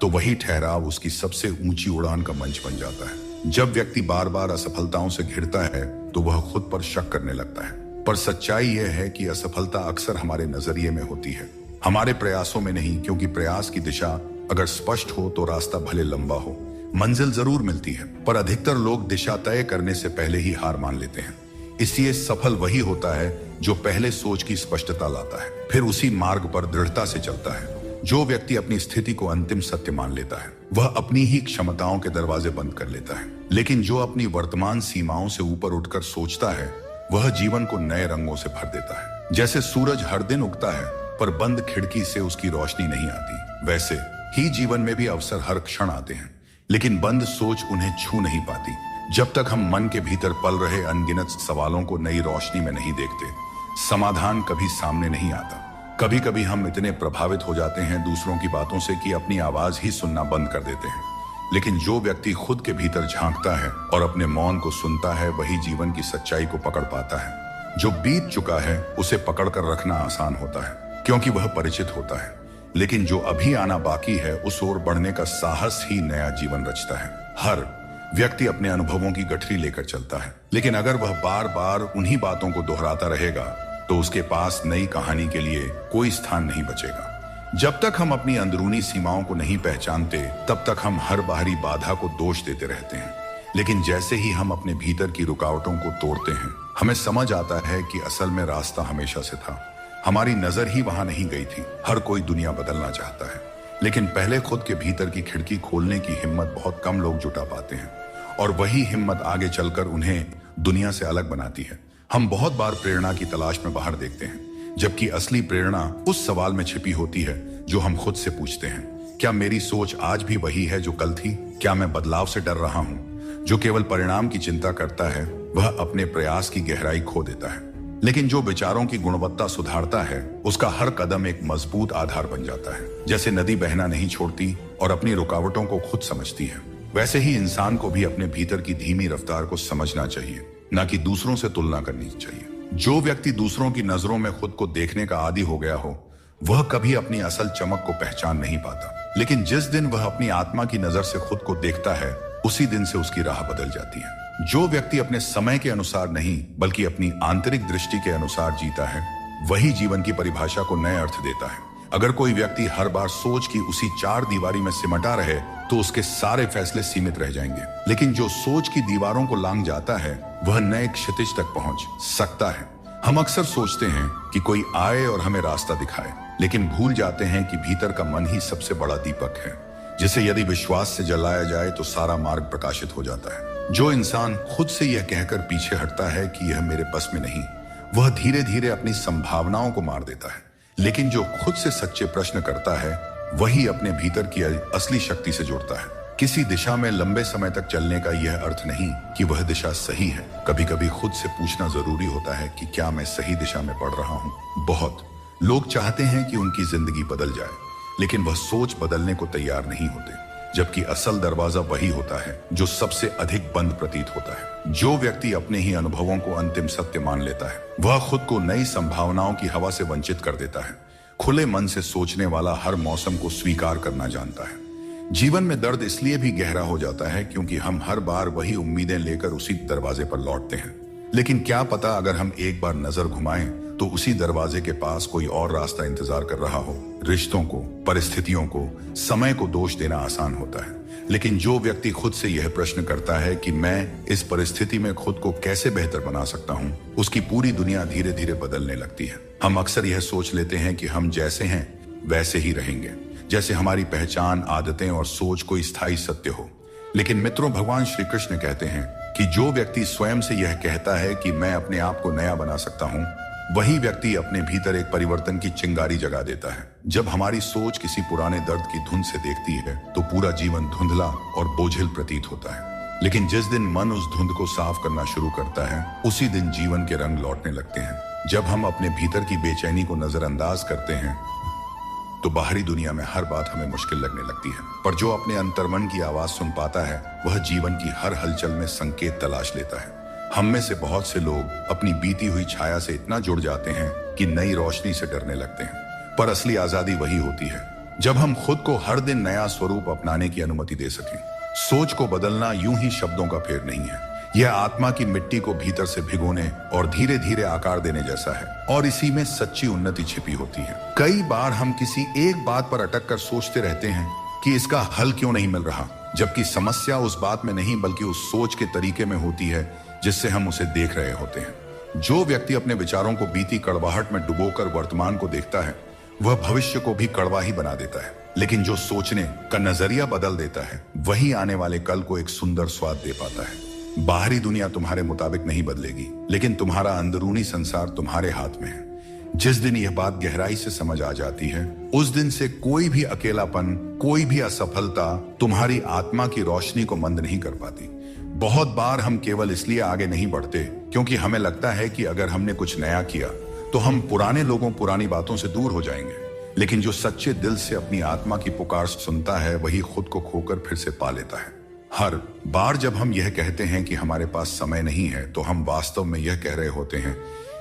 S1: तो वही ठहराव उसकी सबसे ऊंची उड़ान का मंच बन जाता है। जब व्यक्ति बार बार असफलताओं से घिरता है तो वह खुद पर शक करने लगता है, पर सच्चाई यह है कि असफलता अक्सर हमारे नजरिए में होती है, हमारे प्रयासों में नहीं। क्योंकि प्रयास की दिशा अगर स्पष्ट हो तो रास्ता भले लंबा हो, मंजिल जरूर मिलती है, पर अधिकतर लोग दिशा तय करने से पहले ही हार मान लेते हैं। इसलिए सफल वही होता है जो पहले सोच की स्पष्टता लाता है, फिर उसी मार्ग पर दृढ़ता से चलता है। जो व्यक्ति अपनी स्थिति को अंतिम सत्य मान लेता है वह अपनी ही क्षमताओं के दरवाजे बंद कर लेता है, लेकिन जो अपनी वर्तमान सीमाओं से ऊपर उठकर सोचता है वह जीवन को नए रंगों से भर देता है। जैसे सूरज हर दिन उगता है पर बंद खिड़की से उसकी रोशनी नहीं आती, वैसे ही जीवन में भी अवसर हर क्षण आते हैं, लेकिन बंद सोच उन्हें छू नहीं पाती। जब तक हम मन के भीतर पल रहे अनगिनत सवालों को नई रोशनी में नहीं देखते, समाधान कभी सामने नहीं आता। कभी कभी हम इतने प्रभावित हो जाते हैं दूसरों की बातों से कि अपनी आवाज ही सुनना बंद कर देते हैं, लेकिन जो व्यक्ति खुद के भीतर झांकता है और अपने मौन को सुनता है वही जीवन की सच्चाई को पकड़ पाता है। जो बीत चुका है उसे पकड़कर रखना आसान होता है क्योंकि वह परिचित होता है, लेकिन जो अभी आना बाकी है उस ओर बढ़ने का साहस ही नया जीवन रचता है। हर व्यक्ति अपने अनुभवों की गठरी लेकर चलता है, लेकिन अगर वह बार बार उन्हीं बातों को दोहराता रहेगा तो उसके पास नई कहानी के लिए कोई स्थान नहीं बचेगा। जब तक हम अपनी अंदरूनी सीमाओं को नहीं पहचानते तब तक हम हर बाहरी बाधा को दोष देते रहते हैं, लेकिन जैसे ही हम अपने भीतर की रुकावटों को तोड़ते हैं हमें समझ आता है कि असल में रास्ता हमेशा से था, हमारी नजर ही वहां नहीं गई थी। हर कोई दुनिया बदलना चाहता है, लेकिन पहले खुद के भीतर की खिड़की खोलने की हिम्मत बहुत कम लोग जुटा पाते हैं, और वही हिम्मत आगे चलकर उन्हें दुनिया से अलग बनाती है। हम बहुत बार प्रेरणा की तलाश में बाहर देखते हैं, जबकि असली प्रेरणा उस सवाल में छिपी होती है जो हम खुद से पूछते हैं, क्या मेरी सोच आज भी वही है जो कल थी? क्या मैं बदलाव से डर रहा हूं? जो केवल परिणाम की चिंता करता है वह अपने प्रयास की गहराई खो देता है, लेकिन जो विचारों की गुणवत्ता सुधारता है उसका हर कदम एक मजबूत आधार बन जाता है। जैसे नदी बहना नहीं छोड़ती और अपनी रुकावटों को खुद समझती है, वैसे ही इंसान को भी अपने भीतर की धीमी रफ्तार को समझना चाहिए, न कि दूसरों से तुलना करनी चाहिए। जो व्यक्ति दूसरों की नजरों में खुद को देखने का आदी हो गया हो वह कभी अपनी असल चमक को पहचान नहीं पाता, लेकिन जिस दिन वह अपनी आत्मा की नजर से खुद को देखता है उसी दिन से उसकी राह बदल जाती है। जो व्यक्ति अपने समय के अनुसार नहीं बल्कि अपनी आंतरिक दृष्टि के अनुसार जीता है वही जीवन की परिभाषा को नए अर्थ देता है। अगर कोई व्यक्ति हर बार सोच की उसी चार दीवारी में सिमटा रहे तो उसके सारे फैसले सीमित रह जाएंगे। लेकिन जो सोच की दीवारों को लांघ जाता है वह नए क्षितिज तक पहुंच सकता है। हम अक्सर सोचते हैं कि कोई आए और हमें रास्ता दिखाए, लेकिन भूल जाते हैं कि भीतर का मन ही सबसे बड़ा दीपक है, जिसे यदि विश्वास से जलाया जाए तो सारा मार्ग प्रकाशित हो जाता है। जो इंसान खुद से यह कहकर पीछे हटता है कि यह मेरे बस में नहीं, वह धीरे धीरे अपनी संभावनाओं को मार देता है। लेकिन जो खुद से सच्चे प्रश्न करता है वही अपने भीतर की असली शक्ति से जुड़ता है। किसी दिशा में लंबे समय तक चलने का यह अर्थ नहीं कि वह दिशा सही है। कभी कभी खुद से पूछना जरूरी होता है कि क्या मैं सही दिशा में बढ़ रहा हूँ। बहुत लोग चाहते हैं कि उनकी जिंदगी बदल जाए, लेकिन वह सोच बदलने को तैयार नहीं होते, जबकि असल दरवाजा वही होता है जो सबसे अधिक बंद प्रतीत होता है। जो व्यक्ति अपने ही अनुभवों को अंतिम सत्य मान लेता है वह खुद को नई संभावनाओं की हवा से वंचित कर देता है। खुले मन से सोचने वाला हर मौसम को स्वीकार करना जानता है। जीवन में दर्द इसलिए भी गहरा हो जाता है क्योंकि हम हर बार वही उम्मीदें लेकर उसी दरवाजे पर लौटते हैं। लेकिन क्या पता अगर हम एक बार नजर घुमाएं तो उसी दरवाजे के पास कोई और रास्ता इंतजार कर रहा हो। रिश्तों को, परिस्थितियों को, समय को दोष देना आसान होता है, लेकिन जो व्यक्ति खुद से यह प्रश्न करता है कि मैं इस परिस्थिति में खुद को कैसे बेहतर बना सकता हूँ, उसकी पूरी दुनिया धीरे धीरे बदलने लगती है। हम अक्सर यह सोच लेते हैं कि हम जैसे हैं वैसे ही रहेंगे, जैसे हमारी पहचान, आदतें और सोच कोई स्थायी सत्य हो। लेकिन मित्रों, भगवान श्री कृष्ण कहते हैं कि जो व्यक्ति स्वयं से यह कहता है कि मैं अपने आप को नया बना सकता हूँ, वही व्यक्ति अपने भीतर एक परिवर्तन की चिंगारी जगा देता है। जब हमारी सोच किसी पुराने दर्द की धुंध से देखती है तो पूरा जीवन धुंधला और बोझिल प्रतीत होता है। लेकिन जिस दिन मन उस धुंध को साफ करना शुरू करता है, उसी दिन जीवन के रंग लौटने लगते हैं। जब हम अपने भीतर की बेचैनी को नजरअंदाज करते हैं तो बाहरी दुनिया में हर बात हमें मुश्किल लगने लगती है। पर जो अपने अंतर्मन की आवाज सुन पाता है वह जीवन की हर हलचल में संकेत तलाश लेता है। हम में से बहुत से लोग अपनी बीती हुई छाया से इतना जुड़ जाते हैं कि नई रोशनी से डरने लगते हैं। पर असली आजादी वही होती है जब हम खुद को हर दिन नया स्वरूप अपनाने की अनुमति दे सकें। सोच को बदलना यूं ही शब्दों का फेर नहीं है, यह आत्मा की मिट्टी को भीतर से भिगोने और धीरे धीरे आकार देने जैसा है, और इसी में सच्ची उन्नति छिपी होती है। कई बार हम किसी एक बात पर अटक कर सोचते रहते हैं कि इसका हल क्यों नहीं मिल रहा, जबकि समस्या उस बात में नहीं बल्कि उस सोच के तरीके में होती है जिससे हम उसे देख रहे होते हैं। जो व्यक्ति अपने विचारों को बीती कड़वाहट में डुबोकर वर्तमान को देखता है वह भविष्य को भी कड़वा ही बना देता है। लेकिन जो सोचने का नजरिया बदल देता है वही आने वाले कल को एक सुंदर स्वाद दे पाता है। बाहरी दुनिया तुम्हारे मुताबिक नहीं बदलेगी, लेकिन तुम्हारा अंदरूनी संसार तुम्हारे हाथ में है। जिस दिन यह बात गहराई से समझ आ जाती है उस दिन से कोई भी अकेलापन, कोई भी असफलता तुम्हारी आत्मा की रोशनी को मंद नहीं कर पाती। बहुत बार हम केवल इसलिए आगे नहीं बढ़ते क्योंकि हमें लगता है कि अगर हमने कुछ नया किया तो हम पुराने लोगों, पुरानी बातों से दूर हो जाएंगे। लेकिन जो सच्चे दिल से अपनी आत्मा की पुकार सुनता है वही खुद को खोकर फिर से पा लेता है। हर बार जब हम यह कहते हैं कि हमारे पास समय नहीं है तो हम वास्तव में यह कह रहे होते हैं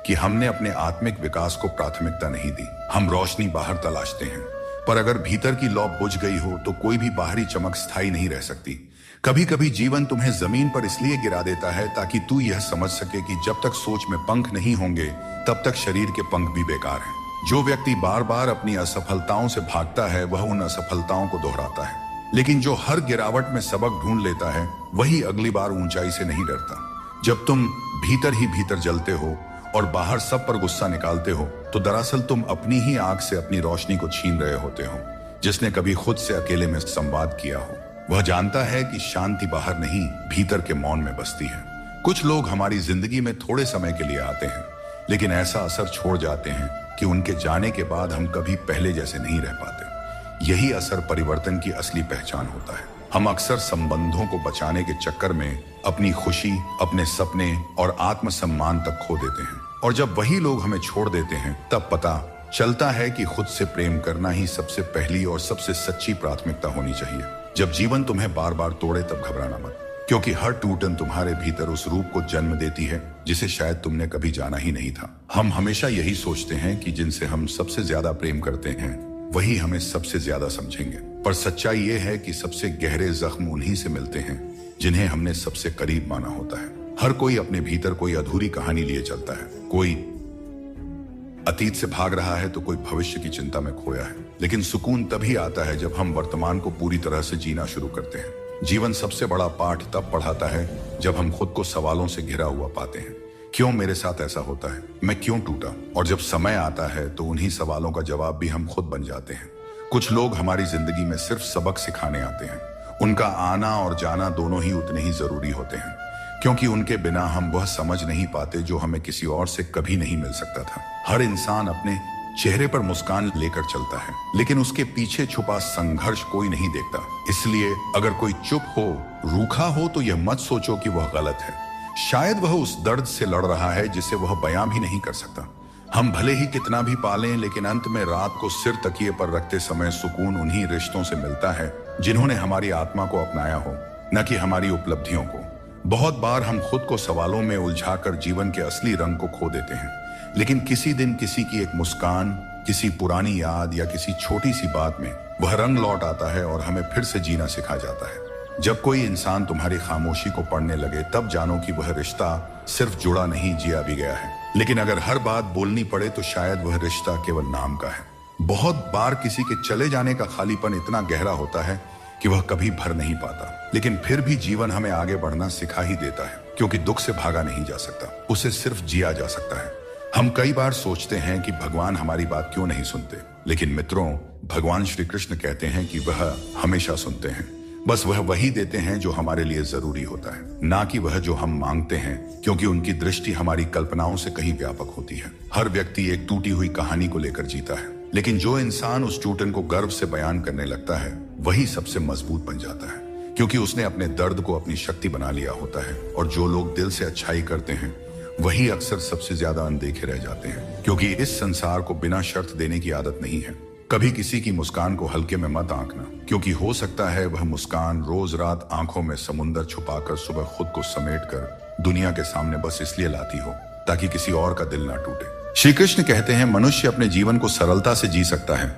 S1: कि हमने अपने आत्मिक विकास को प्राथमिकता नहीं दी। हम रोशनी बाहर तलाशते हैं, पर अगर भीतर की लौ बुझ गई हो तो कोई भी बाहरी चमक स्थायी नहीं रह सकती। कभी कभी जीवन तुम्हें जमीन पर इसलिए गिरा देता है ताकि तू यह समझ सके कि जब तक सोच में पंख नहीं होंगे तब तक शरीर के पंख भी बेकार हैं। जो व्यक्ति बार बार अपनी असफलताओं से भागता है वह उन असफलताओं को दोहराता है, लेकिन जो हर गिरावट में सबक ढूंढ लेता है वही अगली बार ऊंचाई से नहीं डरता। जब तुम भीतर ही भीतर जलते हो और बाहर सब पर गुस्सा निकालते हो तो दरअसल तुम अपनी ही आंख से अपनी रोशनी को छीन रहे होते हो। जिसने कभी खुद से अकेले में संवाद किया हो वह जानता है कि शांति बाहर नहीं, भीतर के मौन में बसती है। कुछ लोग हमारी जिंदगी में थोड़े समय के लिए आते हैं, लेकिन ऐसा असर छोड़ जाते हैं कि उनके जाने के बाद हम कभी पहले जैसे नहीं रह पाते। यही असर परिवर्तन की असली पहचान होता है। हम अक्सर संबंधों को बचाने के चक्कर में अपनी खुशी, अपने सपने और आत्मसम्मान तक खो देते हैं, और जब वही लोग हमें छोड़ देते हैं तब पता चलता है कि खुद से प्रेम करना ही सबसे पहली और सबसे सच्ची प्राथमिकता होनी चाहिए। जब जीवन तुम्हें बार बार तोड़े तब घबराना मत, क्योंकि हर टूटन तुम्हारे भीतर उस रूप को जन्म देती है जिसे शायद तुमने कभी जाना ही नहीं था। हम हमेशा यही सोचते हैं कि जिनसे हम सबसे ज्यादा प्रेम करते हैं वही हमें सबसे ज्यादा समझेंगे, पर सच्चाई ये है कि सबसे गहरे जख्म उन्हीं से मिलते हैं जिन्हें हमने सबसे करीब माना होता है। हर कोई अपने भीतर कोई अधूरी कहानी लिए चलता है। कोई अतीत से भाग रहा है तो कोई भविष्य की चिंता में खोया है। लेकिन सुकून तभी आता है जब हम वर्तमान को पूरी तरह से जीना शुरू करते हैं। जीवन सबसे बड़ा पाठ तब पढ़ाता है जब हम खुद को सवालों से घिरा हुआ पाते हैं। क्यों मेरे साथ ऐसा होता है, मैं क्यों टूटा? और जब समय आता है तो उन्हीं सवालों का जवाब भी हम खुद बन जाते हैं। कुछ लोग हमारी जिंदगी में सिर्फ सबक सिखाने आते हैं। उनका आना और जाना दोनों ही उतने ही जरूरी होते हैं, क्योंकि उनके बिना हम वह समझ नहीं पाते जो हमें किसी और से कभी नहीं मिल सकता था। हर इंसान अपने चेहरे पर मुस्कान लेकर चलता है, लेकिन उसके पीछे छुपा संघर्ष कोई नहीं देखता। इसलिए अगर कोई चुप हो, रूखा हो, तो यह मत सोचो कि वह गलत है। शायद वह उस दर्द से लड़ रहा है जिसे वह बयां भी नहीं कर सकता। हम भले ही कितना भी पालें, लेकिन अंत में रात को सिर तकिए पर रखते समय सुकून उन्हीं रिश्तों से मिलता है जिन्होंने हमारी आत्मा को अपनाया हो, न कि हमारी उपलब्धियों को। बहुत बार हम खुद को सवालों में उलझाकर जीवन के असली रंग को खो देते हैं, लेकिन किसी दिन किसी की एक मुस्कान, किसी पुरानी याद या किसी छोटी सी बात में वह रंग लौट आता है और हमें फिर से जीना सिखा जाता है। जब कोई इंसान तुम्हारी खामोशी को पढ़ने लगे, तब जानो कि वह रिश्ता सिर्फ जुड़ा नहीं, जिया भी गया है। लेकिन अगर हर बात बोलनी पड़े तो शायद वह रिश्ता केवल नाम का है। बहुत बार किसी के चले जाने का खालीपन इतना गहरा होता है कि वह कभी भर नहीं पाता, लेकिन फिर भी जीवन हमें आगे बढ़ना सिखा ही देता है, क्योंकि दुख से भागा नहीं जा सकता, उसे सिर्फ जिया जा सकता है। हम कई बार सोचते हैं कि भगवान हमारी बात क्यों नहीं सुनते, लेकिन मित्रों, भगवान श्री कृष्ण कहते हैं कि वह हमेशा सुनते हैं। बस वह वही देते हैं जो हमारे लिए जरूरी होता है, ना कि वह जो हम मांगते हैं, क्योंकि उनकी दृष्टि हमारी कल्पनाओं से कहीं व्यापक होती है। हर व्यक्ति एक टूटी हुई कहानी को लेकर जीता है, लेकिन जो इंसान उस टूटन को गर्व से बयान करने लगता है, वही सबसे मजबूत बन जाता है, क्योंकि उसने अपने दर्द को अपनी शक्ति बना लिया होता है। और जो लोग दिल से अच्छाई करते हैं, वही अक्सर सबसे ज्यादा अनदेखे रह जाते हैं, क्योंकि इस संसार को बिना शर्त देने की आदत नहीं है। कभी किसी की मुस्कान को हल्के में मत आंकना, क्योंकि हो सकता है वह मुस्कान रोज रात आंखों में समुंदर छुपाकर सुबह खुद को समेटकर दुनिया के सामने बस इसलिए लाती हो ताकि किसी और का दिल ना टूटे। श्री कृष्ण कहते हैं, मनुष्य अपने जीवन को सरलता से जी सकता है,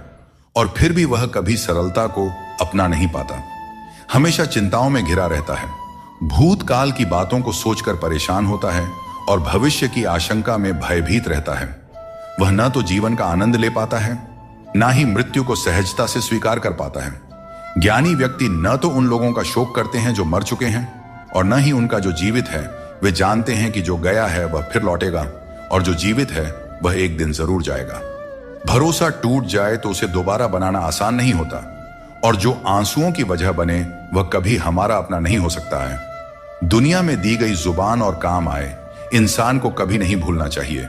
S1: और फिर भी वह कभी सरलता को अपना नहीं पाता। हमेशा चिंताओं में घिरा रहता है, भूतकाल की बातों को सोचकर परेशान होता है और भविष्य की आशंका में भयभीत रहता है। वह न तो जीवन का आनंद ले पाता है, ना ही मृत्यु को सहजता से स्वीकार कर पाता है। ज्ञानी व्यक्ति न तो उन लोगों का शोक करते हैं जो मर चुके हैं, और न ही उनका जो जीवित है। वे जानते हैं कि जो गया है वह फिर लौटेगा, और जो जीवित है वह एक दिन जरूर जाएगा। भरोसा टूट जाए तो उसे दोबारा बनाना आसान नहीं होता, और जो आंसुओं की वजह बने वह कभी हमारा अपना नहीं हो सकता है। दुनिया में दी गई जुबान और काम आए इंसान को कभी नहीं भूलना चाहिए।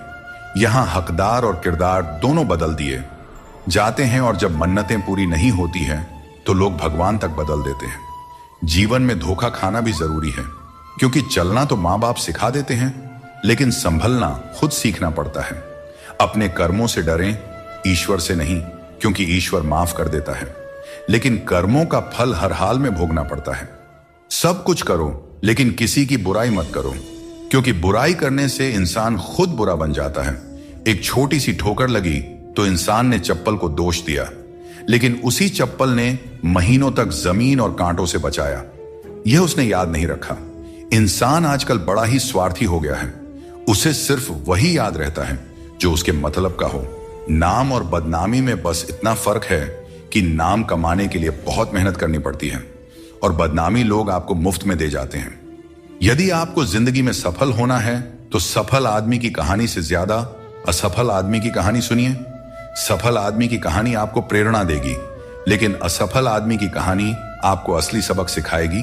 S1: यहां हकदार और किरदार दोनों बदल दिए जाते हैं, और जब मन्नतें पूरी नहीं होती हैं तो लोग भगवान तक बदल देते हैं। जीवन में धोखा खाना भी जरूरी है, क्योंकि चलना तो माँ बाप सिखा देते हैं, लेकिन संभलना खुद सीखना पड़ता है। अपने कर्मों से डरें, ईश्वर से नहीं, क्योंकि ईश्वर माफ कर देता है, लेकिन कर्मों का फल हर हाल में भोगना पड़ता है। सब कुछ करो, लेकिन किसी की बुराई मत करो, क्योंकि बुराई करने से इंसान खुद बुरा बन जाता है। एक छोटी सी ठोकर लगी तो इंसान ने चप्पल को दोष दिया, लेकिन उसी चप्पल ने महीनों तक जमीन और कांटों से बचाया। यह उसने याद नहीं रखा। इंसान आजकल बड़ा ही स्वार्थी हो गया है। उसे सिर्फ वही याद रहता है जो उसके मतलब का हो। नाम और बदनामी में बस इतना फर्क है कि नाम कमाने के लिए बहुत मेहनत करनी पड़ती है, और बदनामी लोग आपको मुफ्त में दे जाते हैं। यदि आपको जिंदगी में सफल होना है तो सफल आदमी की कहानी से ज्यादा असफल आदमी की कहानी सुनिए। सफल आदमी की कहानी आपको प्रेरणा देगी, लेकिन असफल आदमी की कहानी आपको असली सबक सिखाएगी।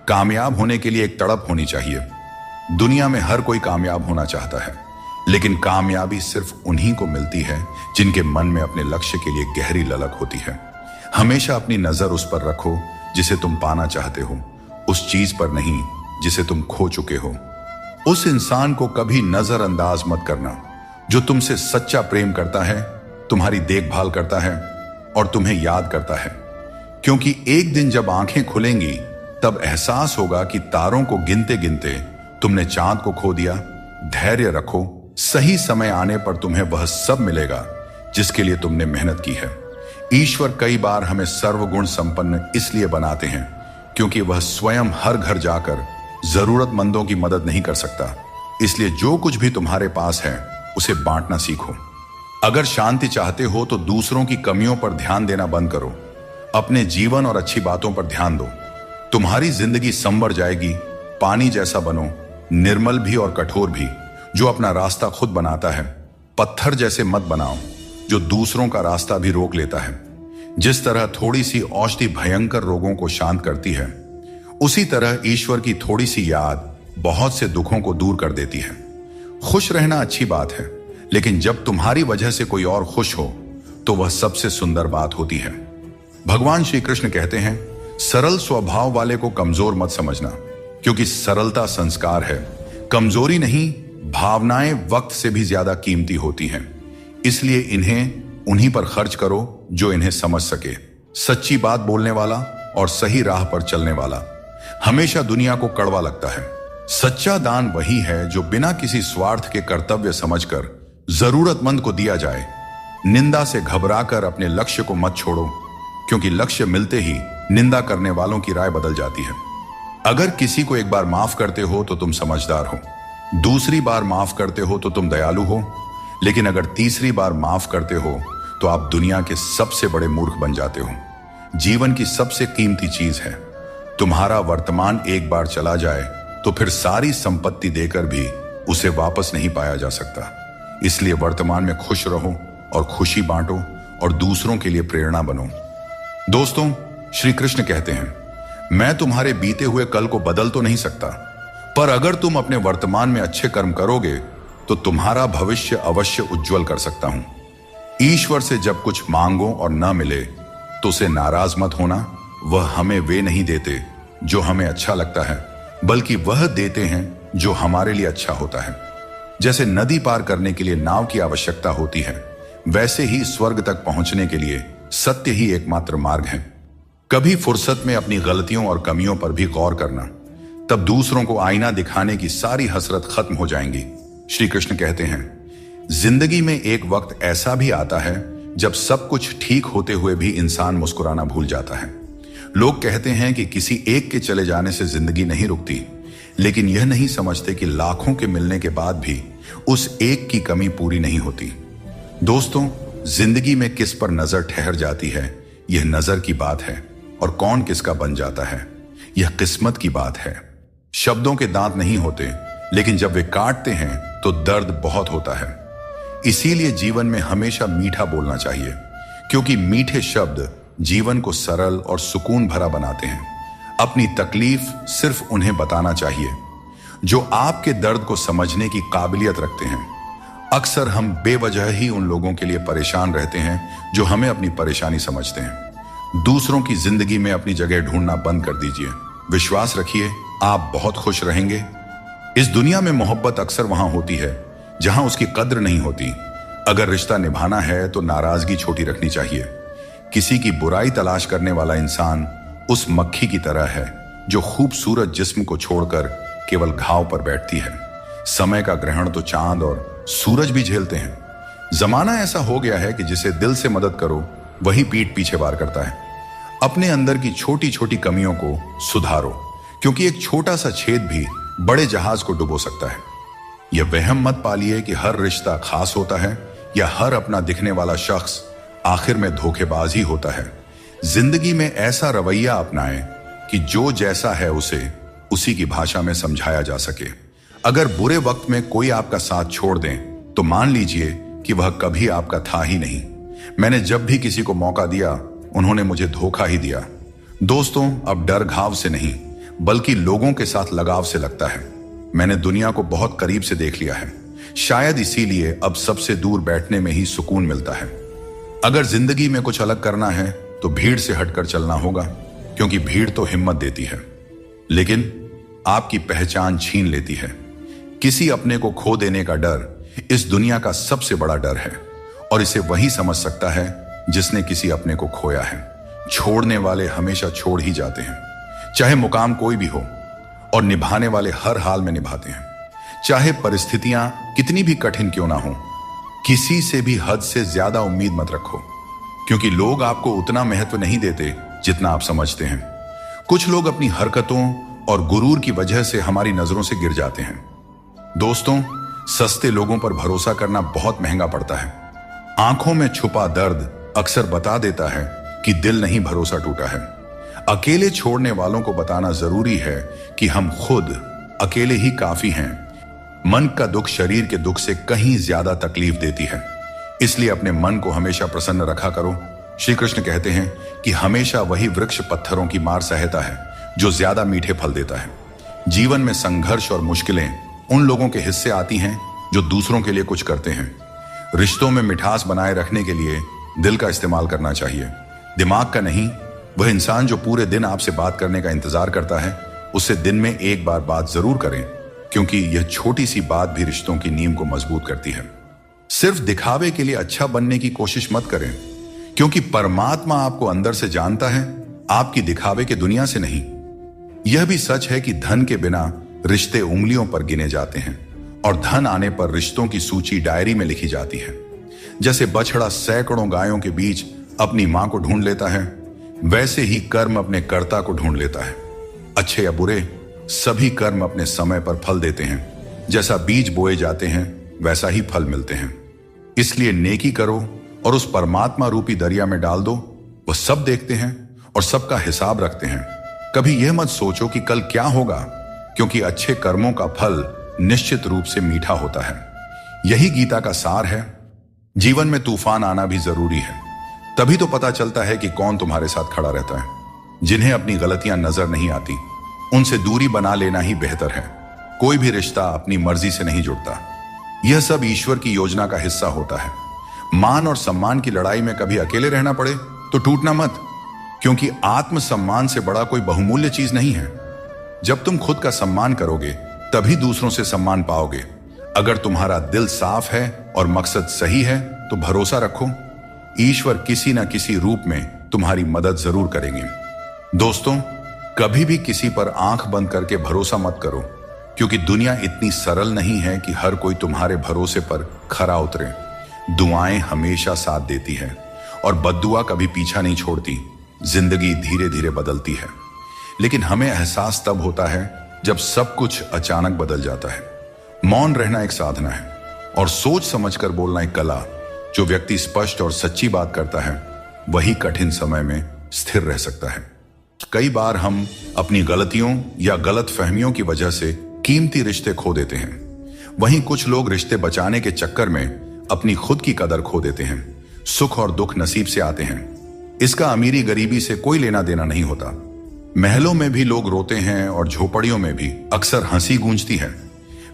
S1: कामयाब होने के लिए एक तड़प होनी चाहिए। दुनिया में हर कोई कामयाब होना चाहता है, लेकिन कामयाबी सिर्फ उन्हीं को मिलती है जिनके मन में अपने लक्ष्य के लिए गहरी ललक होती है। हमेशा अपनी नजर उस पर रखो जिसे तुम पाना चाहते हो, उस चीज पर नहीं जिसे तुम खो चुके हो। उस इंसान को कभी नजरअंदाज मत करना जो तुमसे सच्चा प्रेम करता है, तुम्हारी देखभाल करता है और तुम्हें याद करता है, क्योंकि एक दिन जब आंखें खुलेंगी तब एहसास होगा कि तारों को गिनते गिनते तुमने चांद को खो दिया। धैर्य रखो, सही समय आने पर तुम्हें वह सब मिलेगा जिसके लिए तुमने मेहनत की है। ईश्वर कई बार हमें सर्वगुण संपन्न इसलिए बनाते हैं क्योंकि वह स्वयं हर घर जाकर जरूरतमंदों की मदद नहीं कर सकता। इसलिए जो कुछ भी तुम्हारे पास है उसे बांटना सीखो। अगर शांति चाहते हो तो दूसरों की कमियों पर ध्यान देना बंद करो, अपने जीवन और अच्छी बातों पर ध्यान दो। तुम्हारी जिंदगी संवर जाएगी। पानी जैसा बनो, निर्मल भी और कठोर भी, जो अपना रास्ता खुद बनाता है। पत्थर जैसे मत बनाओ, जो दूसरों का रास्ता भी रोक लेता है। जिस तरह थोड़ी सी औषधि भयंकर रोगों को शांत करती है, उसी तरह ईश्वर की थोड़ी सी याद बहुत से दुखों को दूर कर देती है। खुश रहना अच्छी बात है, लेकिन जब तुम्हारी वजह से कोई और खुश हो तो वह सबसे सुंदर बात होती है। भगवान श्री कृष्ण कहते हैं, सरल स्वभाव वाले को कमजोर मत समझना, क्योंकि सरलता संस्कार है। कमजोरी नहीं, भावनाएं वक्त से भी ज्यादा कीमती होती हैं। इसलिए इन्हें उन्हीं पर खर्च करो जो इन्हें समझ सके। सच्ची बात बोलने वाला और सही राह पर चलने वाला हमेशा दुनिया को कड़वा लगता है। सच्चा दान वही है जो बिना किसी स्वार्थ के कर्तव्य समझकर जरूरतमंद को दिया जाए। निंदा से घबराकर अपने लक्ष्य को मत छोड़ो, क्योंकि लक्ष्य मिलते ही निंदा करने वालों की राय बदल जाती है। अगर किसी को एक बार माफ करते हो तो तुम समझदार हो, दूसरी बार माफ करते हो तो तुम दयालु हो, लेकिन अगर तीसरी बार माफ करते हो तो आप दुनिया के सबसे बड़े मूर्ख बन जाते हो। जीवन की सबसे कीमती चीज है। तुम्हारा वर्तमान एक बार चला जाए तो फिर सारी संपत्ति देकर भी उसे वापस नहीं पाया जा सकता। इसलिए वर्तमान में खुश रहो और खुशी बांटो और दूसरों के लिए प्रेरणा बनो। दोस्तों, श्री कृष्ण कहते हैं, मैं तुम्हारे बीते हुए कल को बदल तो नहीं सकता, पर अगर तुम अपने वर्तमान में अच्छे कर्म करोगे तो तुम्हारा भविष्य अवश्य उज्जवल कर सकता हूं। ईश्वर से जब कुछ मांगो और न मिले तो उसे नाराज मत होना। वह हमें वे नहीं देते जो हमें अच्छा लगता है, बल्कि वह देते हैं जो हमारे लिए अच्छा होता है। जैसे नदी पार करने के लिए नाव की आवश्यकता होती है, वैसे ही स्वर्ग तक पहुंचने के लिए सत्य ही एकमात्र मार्ग है। कभी फुर्सत में अपनी गलतियों और कमियों पर भी गौर करना, तब दूसरों को आईना दिखाने की सारी हसरत खत्म हो जाएंगी। श्री कृष्ण कहते हैं, जिंदगी में एक वक्त ऐसा भी आता है जब सब कुछ ठीक होते हुए भी इंसान मुस्कुराना भूल जाता है। लोग कहते हैं कि किसी एक के चले जाने से जिंदगी नहीं रुकती, लेकिन यह नहीं समझते कि लाखों के मिलने के बाद भी उस एक की कमी पूरी नहीं होती। दोस्तों, जिंदगी में किस पर नजर ठहर जाती है, यह नजर की बात है, और कौन किसका बन जाता है, यह किस्मत की बात है। शब्दों के दांत नहीं होते, लेकिन जब वे काटते हैं तो दर्द बहुत होता है। इसीलिए जीवन में हमेशा मीठा बोलना चाहिए, क्योंकि मीठे शब्द जीवन को सरल और सुकून भरा बनाते हैं। अपनी तकलीफ सिर्फ उन्हें बताना चाहिए जो आपके दर्द को समझने की काबिलियत रखते हैं। अक्सर हम बेवजह ही उन लोगों के लिए परेशान रहते हैं जो हमें अपनी परेशानी समझते हैं। दूसरों की जिंदगी में अपनी जगह ढूंढना बंद कर दीजिए। विश्वास रखिए, आप बहुत खुश रहेंगे। इस दुनिया में मोहब्बत अक्सर वहां होती है जहां उसकी कद्र नहीं होती। अगर रिश्ता निभाना है तो नाराजगी छोटी रखनी चाहिए। किसी की बुराई तलाश करने वाला इंसान उस मक्खी की तरह है जो खूबसूरत जिस्म को छोड़कर केवल घाव पर बैठती है। समय का ग्रहण तो चांद और सूरज भी झेलते हैं। जमाना ऐसा हो गया है कि जिसे दिल से मदद करो वही पीठ पीछे वार करता है। अपने अंदर की छोटी छोटी कमियों को सुधारो, क्योंकि एक छोटा सा छेद भी बड़े जहाज को डुबो सकता है। यह वहम मत पालिए कि हर रिश्ता खास होता है या हर अपना दिखने वाला शख्स आखिर में धोखेबाज ही होता है। जिंदगी में ऐसा रवैया अपनाएं कि जो जैसा है उसे उसी की भाषा में समझाया जा सके। अगर बुरे वक्त में कोई आपका साथ छोड़ दें तो मान लीजिए कि वह कभी आपका था ही नहीं। मैंने जब भी किसी को मौका दिया, उन्होंने मुझे धोखा ही दिया। दोस्तों, अब डर घाव से नहीं बल्कि लोगों के साथ लगाव से लगता है। मैंने दुनिया को बहुत करीब से देख लिया है, शायद इसीलिए अब सबसे दूर बैठने में ही सुकून मिलता है। अगर जिंदगी में कुछ अलग करना है तो भीड़ से हटकर चलना होगा, क्योंकि भीड़ तो हिम्मत देती है लेकिन आपकी पहचान छीन लेती है। किसी अपने को खो देने का डर इस दुनिया का सबसे बड़ा डर है, और इसे वही समझ सकता है जिसने किसी अपने को खोया है। छोड़ने वाले हमेशा छोड़ ही जाते हैं, चाहे मुकाम कोई भी हो, और निभाने वाले हर हाल में निभाते हैं, चाहे परिस्थितियां कितनी भी कठिन क्यों ना हो। किसी से भी हद से ज्यादा उम्मीद मत रखो, क्योंकि लोग आपको उतना महत्व नहीं देते जितना आप समझते हैं। कुछ लोग अपनी हरकतों और गुरूर की वजह से हमारी नजरों से गिर जाते हैं। दोस्तों, सस्ते लोगों पर भरोसा करना बहुत महंगा पड़ता है। आंखों में छुपा दर्द अक्सर बता देता है कि दिल नहीं भरोसा टूटा है। अकेले छोड़ने वालों को बताना जरूरी है कि हम खुद अकेले ही काफी हैं। मन का दुख शरीर के दुख से कहीं ज्यादा तकलीफ देती है, इसलिए अपने मन को हमेशा प्रसन्न रखा करो। श्री कृष्ण कहते हैं कि हमेशा वही वृक्ष पत्थरों की मार सहता है जो ज्यादा मीठे फल देता है। जीवन में संघर्ष और मुश्किलें उन लोगों के हिस्से आती हैं जो दूसरों के लिए कुछ करते हैं। रिश्तों में मिठास बनाए रखने के लिए दिल का इस्तेमाल करना चाहिए, दिमाग का नहीं। वह इंसान जो पूरे दिन आपसे बात करने का इंतजार करता है, उससे दिन में एक बार बात जरूर करें, क्योंकि यह छोटी सी बात भी रिश्तों की नींव को मजबूत करती है। सिर्फ दिखावे के लिए अच्छा बनने की कोशिश मत करें, क्योंकि परमात्मा आपको अंदर से जानता है, आपकी दिखावे के दुनिया से नहीं। यह भी सच है कि धन के बिना रिश्ते उंगलियों पर गिने जाते हैं और धन आने पर रिश्तों की सूची डायरी में लिखी जाती है। जैसे बछड़ा सैकड़ों गायों के बीच अपनी मां को ढूंढ लेता है, वैसे ही कर्म अपने कर्ता को ढूंढ लेता है। अच्छे या बुरे, सभी कर्म अपने समय पर फल देते हैं। जैसा बीज बोए जाते हैं वैसा ही फल मिलते हैं। इसलिए नेकी करो और उस परमात्मा रूपी दरिया में डाल दो। वह सब देखते हैं और सबका हिसाब रखते हैं। कभी यह मत सोचो कि कल क्या होगा, क्योंकि अच्छे कर्मों का फल निश्चित रूप से मीठा होता है। यही गीता का सार है। जीवन में तूफान आना भी जरूरी है, तभी तो पता चलता है कि कौन तुम्हारे साथ खड़ा रहता है। जिन्हें अपनी गलतियां नजर नहीं आती, उनसे दूरी बना लेना ही बेहतर है। कोई भी रिश्ता अपनी मर्जी से नहीं जुड़ता, यह सब ईश्वर की योजना का हिस्सा होता है। मान और सम्मान की लड़ाई में कभी अकेले रहना पड़े तो टूटना मत, क्योंकि आत्मसम्मान से बड़ा कोई बहुमूल्य चीज नहीं है। जब तुम खुद का सम्मान करोगे तभी दूसरों से सम्मान पाओगे। अगर तुम्हारा दिल साफ है और मकसद सही है तो भरोसा रखो, ईश्वर किसी न किसी रूप में तुम्हारी मदद जरूर करेंगे। दोस्तों, कभी भी किसी पर आंख बंद करके भरोसा मत करो, क्योंकि दुनिया इतनी सरल नहीं है कि हर कोई तुम्हारे भरोसे पर खरा उतरे। दुआएं हमेशा साथ देती है और बद्दुआ कभी पीछा नहीं छोड़ती। जिंदगी धीरे धीरे बदलती है, लेकिन हमें एहसास तब होता है जब सब कुछ अचानक बदल जाता है। मौन रहना एक साधना है और सोच समझकर बोलना एक कला। जो व्यक्ति स्पष्ट और सच्ची बात करता है, वही कठिन समय में स्थिर रह सकता है। कई बार हम अपनी गलतियों या गलत फहमियों की वजह से कीमती रिश्ते खो देते हैं। वहीं कुछ लोग रिश्ते बचाने के चक्कर में अपनी खुद की कदर खो देते हैं। सुख और दुख नसीब से आते हैं, इसका अमीरी गरीबी से कोई लेना देना नहीं होता। महलों में भी लोग रोते हैं और झोपड़ियों में भी अक्सर हंसी गूंजती है।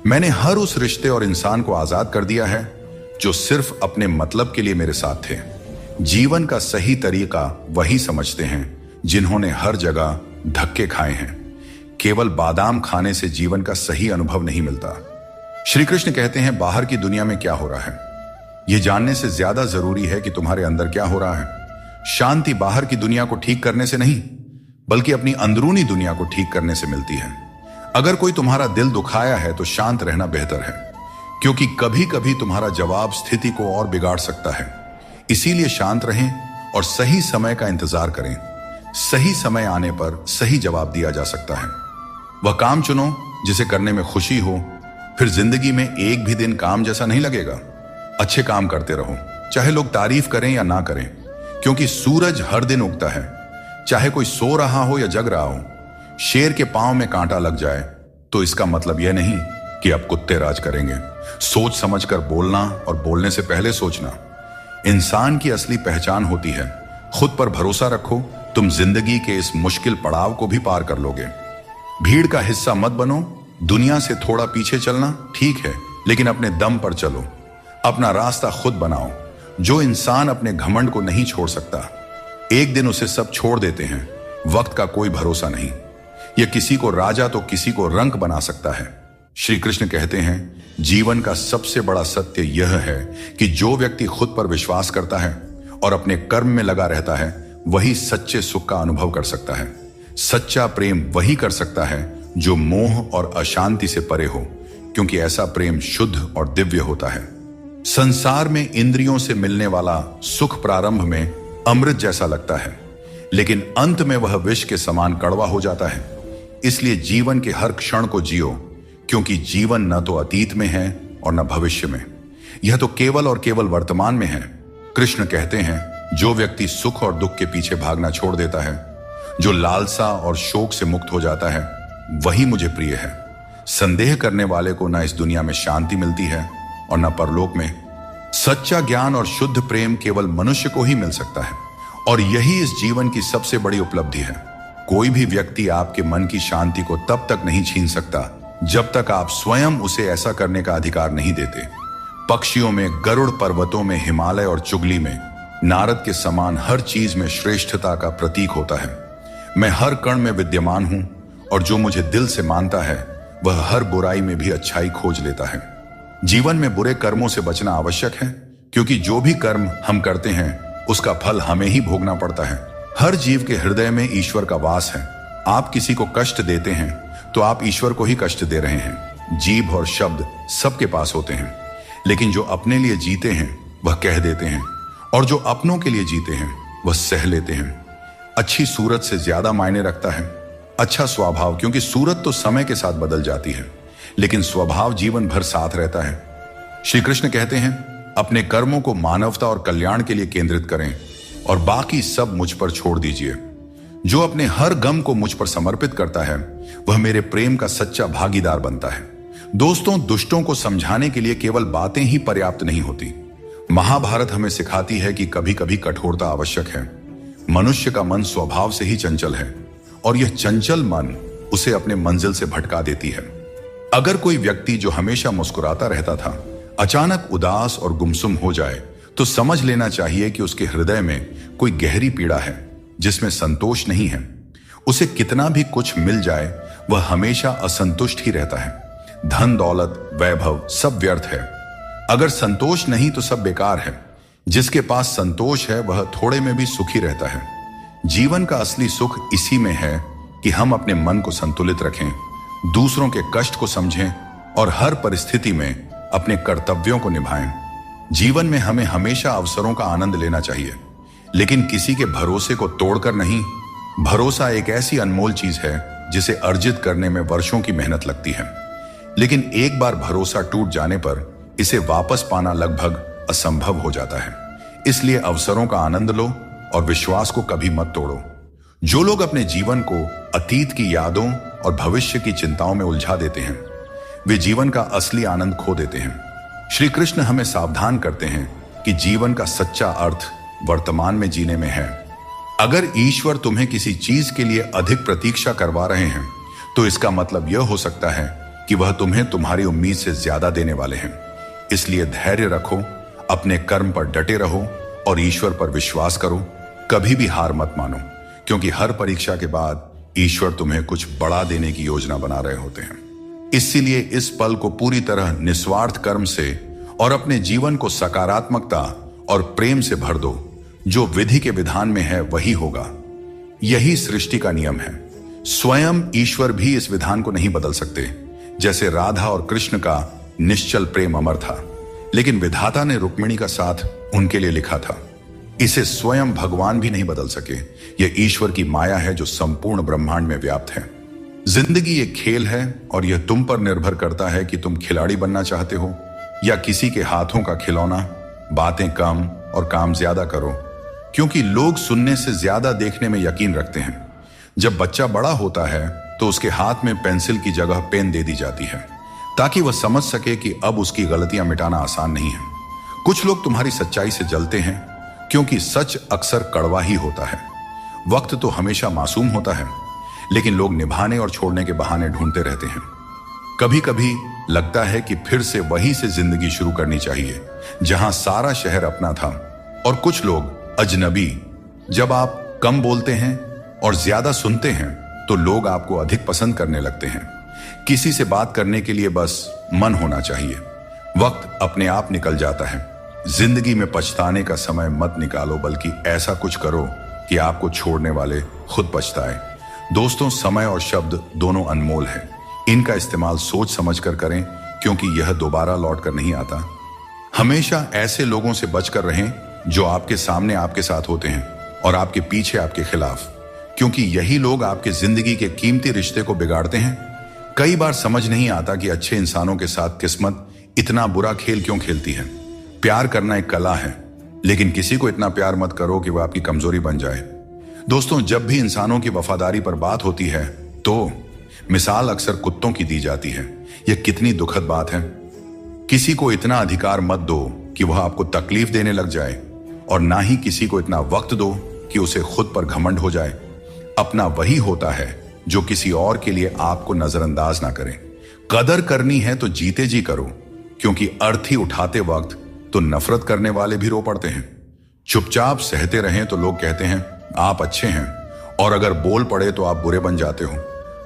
S1: मैंने हर उस रिश्ते और इंसान को आजाद कर दिया है जो सिर्फ अपने मतलब के लिए मेरे साथ थे। जीवन का सही तरीका वही समझते हैं जिन्होंने हर जगह धक्के खाए हैं। केवल बादाम खाने से जीवन का सही अनुभव नहीं मिलता। श्री कृष्ण कहते हैं, बाहर की दुनिया में क्या हो रहा है यह जानने से ज्यादा जरूरी है कि तुम्हारे अंदर क्या हो रहा है। शांति बाहर की दुनिया को ठीक करने से नहीं, बल्कि अपनी अंदरूनी दुनिया को ठीक करने से मिलती है। अगर कोई तुम्हारा दिल दुखाया है तो शांत रहना बेहतर है, क्योंकि कभी कभी तुम्हारा जवाब स्थिति को और बिगाड़ सकता है। इसीलिए शांत रहें और सही समय का इंतजार करें। सही समय आने पर सही जवाब दिया जा सकता है। वह काम चुनो जिसे करने में खुशी हो, फिर जिंदगी में एक भी दिन काम जैसा नहीं लगेगा। अच्छे काम करते रहो, चाहे लोग तारीफ करें या ना करें, क्योंकि सूरज हर दिन उगता है, चाहे कोई सो रहा हो या जग रहा हो। शेर के पांव में कांटा लग जाए तो इसका मतलब यह नहीं कि अब कुत्ते राज करेंगे। सोच समझकर बोलना और बोलने से पहले सोचना इंसान की असली पहचान होती है। खुद पर भरोसा रखो, तुम जिंदगी के इस मुश्किल पड़ाव को भी पार कर लोगे। भीड़ का हिस्सा मत बनो। दुनिया से थोड़ा पीछे चलना ठीक है, लेकिन अपने दम पर चलो। अपना रास्ता खुद बनाओ। जो इंसान अपने घमंड को नहीं छोड़ सकता, एक दिन उसे सब छोड़ देते हैं। वक्त का कोई भरोसा नहीं, यह किसी को राजा तो किसी को रंक बना सकता है। श्री कृष्ण कहते हैं, जीवन का सबसे बड़ा सत्य यह है कि जो व्यक्ति खुद पर विश्वास करता है और अपने कर्म में लगा रहता है, वही सच्चे सुख का अनुभव कर सकता है। सच्चा प्रेम वही कर सकता है जो मोह और अशांति से परे हो, क्योंकि ऐसा प्रेम शुद्ध और दिव्य होता है। संसार में इंद्रियों से मिलने वाला सुख प्रारंभ में अमृत जैसा लगता है, लेकिन अंत में वह विष के समान कड़वा हो जाता है। इसलिए जीवन के हर क्षण को जियो, क्योंकि जीवन न तो अतीत में है और न भविष्य में, यह तो केवल और केवल वर्तमान में है। कृष्ण कहते हैं, जो व्यक्ति सुख और दुख के पीछे भागना छोड़ देता है, जो लालसा और शोक से मुक्त हो जाता है, वही मुझे प्रिय है। संदेह करने वाले को न इस दुनिया में शांति मिलती है और न परलोक में। सच्चा ज्ञान और शुद्ध प्रेम केवल मनुष्य को ही मिल सकता है और यही इस जीवन की सबसे बड़ी उपलब्धि है। कोई भी व्यक्ति आपके मन की शांति को तब तक नहीं छीन सकता जब तक आप स्वयं उसे ऐसा करने का अधिकार नहीं देते। पक्षियों में गरुड़, पर्वतों में हिमालय और चुगली में नारद के समान हर चीज में श्रेष्ठता का प्रतीक होता है। मैं हर कण में विद्यमान हूं और जो मुझे दिल से मानता है वह हर बुराई में भी अच्छाई खोज लेता है। जीवन में बुरे कर्मों से बचना आवश्यक है, क्योंकि जो भी कर्म हम करते हैं उसका फल हमें ही भोगना पड़ता है। हर जीव के हृदय में ईश्वर का वास है। आप किसी को कष्ट देते हैं तो आप ईश्वर को ही कष्ट दे रहे हैं। जीभ और शब्द सबके पास होते हैं, लेकिन जो अपने लिए जीते हैं वह कह देते हैं और जो अपनों के लिए जीते हैं वह सह लेते हैं। अच्छी सूरत से ज्यादा मायने रखता है अच्छा स्वभाव, क्योंकि सूरत तो समय के साथ बदल जाती है लेकिन स्वभाव जीवन भर साथ रहता है। श्री कृष्ण कहते हैं, अपने कर्मों को मानवता और कल्याण के लिए केंद्रित करें और बाकी सब मुझ पर छोड़ दीजिए। जो अपने हर गम को मुझ पर समर्पित करता है वह मेरे प्रेम का सच्चा भागीदार बनता है। दोस्तों, दुष्टों को समझाने के लिए केवल बातें ही पर्याप्त नहीं होती। महाभारत हमें सिखाती है कि कभी कभी कठोरता आवश्यक है। मनुष्य का मन स्वभाव से ही चंचल है और यह चंचल मन उसे अपने मंजिल से भटका देती है। अगर कोई व्यक्ति जो हमेशा मुस्कुराता रहता था अचानक उदास और गुमसुम हो जाए तो समझ लेना चाहिए कि उसके हृदय में कोई गहरी पीड़ा है जिसमें संतोष नहीं है। उसे कितना भी कुछ मिल जाए वह हमेशा असंतुष्ट ही रहता है। धन, दौलत, वैभव सब व्यर्थ है। अगर संतोष नहीं तो सब बेकार है। जिसके पास संतोष है वह थोड़े में भी सुखी रहता है। जीवन का असली सुख इसी में है कि हम अपने मन को संतुलित रखें, दूसरों के कष्ट को समझें और हर परिस्थिति में अपने कर्तव्यों को निभाएं। जीवन में हमें हमेशा अवसरों का आनंद लेना चाहिए, लेकिन किसी के भरोसे को तोड़कर नहीं। भरोसा एक ऐसी अनमोल चीज है जिसे अर्जित करने में वर्षों की मेहनत लगती है, लेकिन एक बार भरोसा टूट जाने पर इसे वापस पाना लगभग असंभव हो जाता है। इसलिए अवसरों का आनंद लो और विश्वास को कभी मत तोड़ो। जो लोग अपने जीवन को अतीत की यादों और भविष्य की चिंताओं में उलझा देते हैं वे जीवन का असली आनंद खो देते हैं। श्री कृष्ण हमें सावधान करते हैं कि जीवन का सच्चा अर्थ वर्तमान में जीने में है। अगर ईश्वर तुम्हें किसी चीज के लिए अधिक प्रतीक्षा करवा रहे हैं तो इसका मतलब यह हो सकता है कि वह तुम्हें तुम्हारी उम्मीद से ज्यादा देने वाले हैं। इसलिए धैर्य रखो, अपने कर्म पर डटे रहो और ईश्वर पर विश्वास करो। कभी भी हार मत मानो, क्योंकि हर परीक्षा के बाद ईश्वर तुम्हें कुछ बड़ा देने की योजना बना रहे होते हैं। इसीलिए इस पल को पूरी तरह निस्वार्थ कर्म से और अपने जीवन को सकारात्मकता और प्रेम से भर दो। जो विधि के विधान में है वही होगा। यही सृष्टि का नियम है। स्वयं ईश्वर भी इस विधान को नहीं बदल सकते। जैसे राधा और कृष्ण का निश्चल प्रेम अमर था, लेकिन विधाता ने रुक्मिणी का साथ उनके लिए लिखा था। इसे स्वयं भगवान भी नहीं बदल सके। यह ईश्वर की माया है जो संपूर्ण ब्रह्मांड में व्याप्त है। जिंदगी एक खेल है और यह तुम पर निर्भर करता है कि तुम खिलाड़ी बनना चाहते हो या किसी के हाथों का खिलौना। बातें कम और काम ज्यादा करो, क्योंकि लोग सुनने से ज्यादा देखने में यकीन रखते हैं। जब बच्चा बड़ा होता है तो उसके हाथ में पेंसिल की जगह पेन दे दी जाती है ताकि वह समझ सके कि अब उसकी गलतियां मिटाना आसान नहीं है। कुछ लोग तुम्हारी सच्चाई से जलते हैं क्योंकि सच अक्सर कड़वा ही होता है। वक्त तो हमेशा मासूम होता है, लेकिन लोग निभाने और छोड़ने के बहाने ढूंढते रहते हैं। कभी कभी लगता है कि फिर से वहीं से जिंदगी शुरू करनी चाहिए जहां सारा शहर अपना था और कुछ लोग अजनबी। जब आप कम बोलते हैं और ज्यादा सुनते हैं तो लोग आपको अधिक पसंद करने लगते हैं। किसी से बात करने के लिए बस मन होना चाहिए। वक्त अपने आप निकल जाता है। जिंदगी में पछताने का समय मत निकालो, बल्कि ऐसा कुछ करो कि आपको छोड़ने वाले खुद पछताए। दोस्तों, समय और शब्द दोनों अनमोल है। इनका इस्तेमाल सोच समझकर करें, क्योंकि यह दोबारा लौट कर नहीं आता। हमेशा ऐसे लोगों से बचकर रहें जो आपके सामने आपके साथ होते हैं और आपके पीछे आपके खिलाफ, क्योंकि यही लोग आपके जिंदगी के कीमती रिश्ते को बिगाड़ते हैं। कई बार समझ नहीं आता कि अच्छे इंसानों के साथ किस्मत इतना बुरा खेल क्यों खेलती है। प्यार करना एक कला है, लेकिन किसी को इतना प्यार मत करो कि वह आपकी कमजोरी बन जाए। दोस्तों, जब भी इंसानों की वफादारी पर बात होती है तो मिसाल अक्सर कुत्तों की दी जाती है। यह कितनी दुखद बात है। किसी को इतना अधिकार मत दो कि वह आपको तकलीफ देने लग जाए, और ना ही किसी को इतना वक्त दो कि उसे खुद पर घमंड हो जाए। अपना वही होता है जो किसी और के लिए आपको नजरअंदाज ना करे। कदर करनी है तो जीते जी करो, क्योंकि अर्थी उठाते वक्त तो नफरत करने वाले भी रो पड़ते हैं। चुपचाप सहते रहें तो लोग कहते हैं आप अच्छे हैं, और अगर बोल पड़े तो आप बुरे बन जाते हो।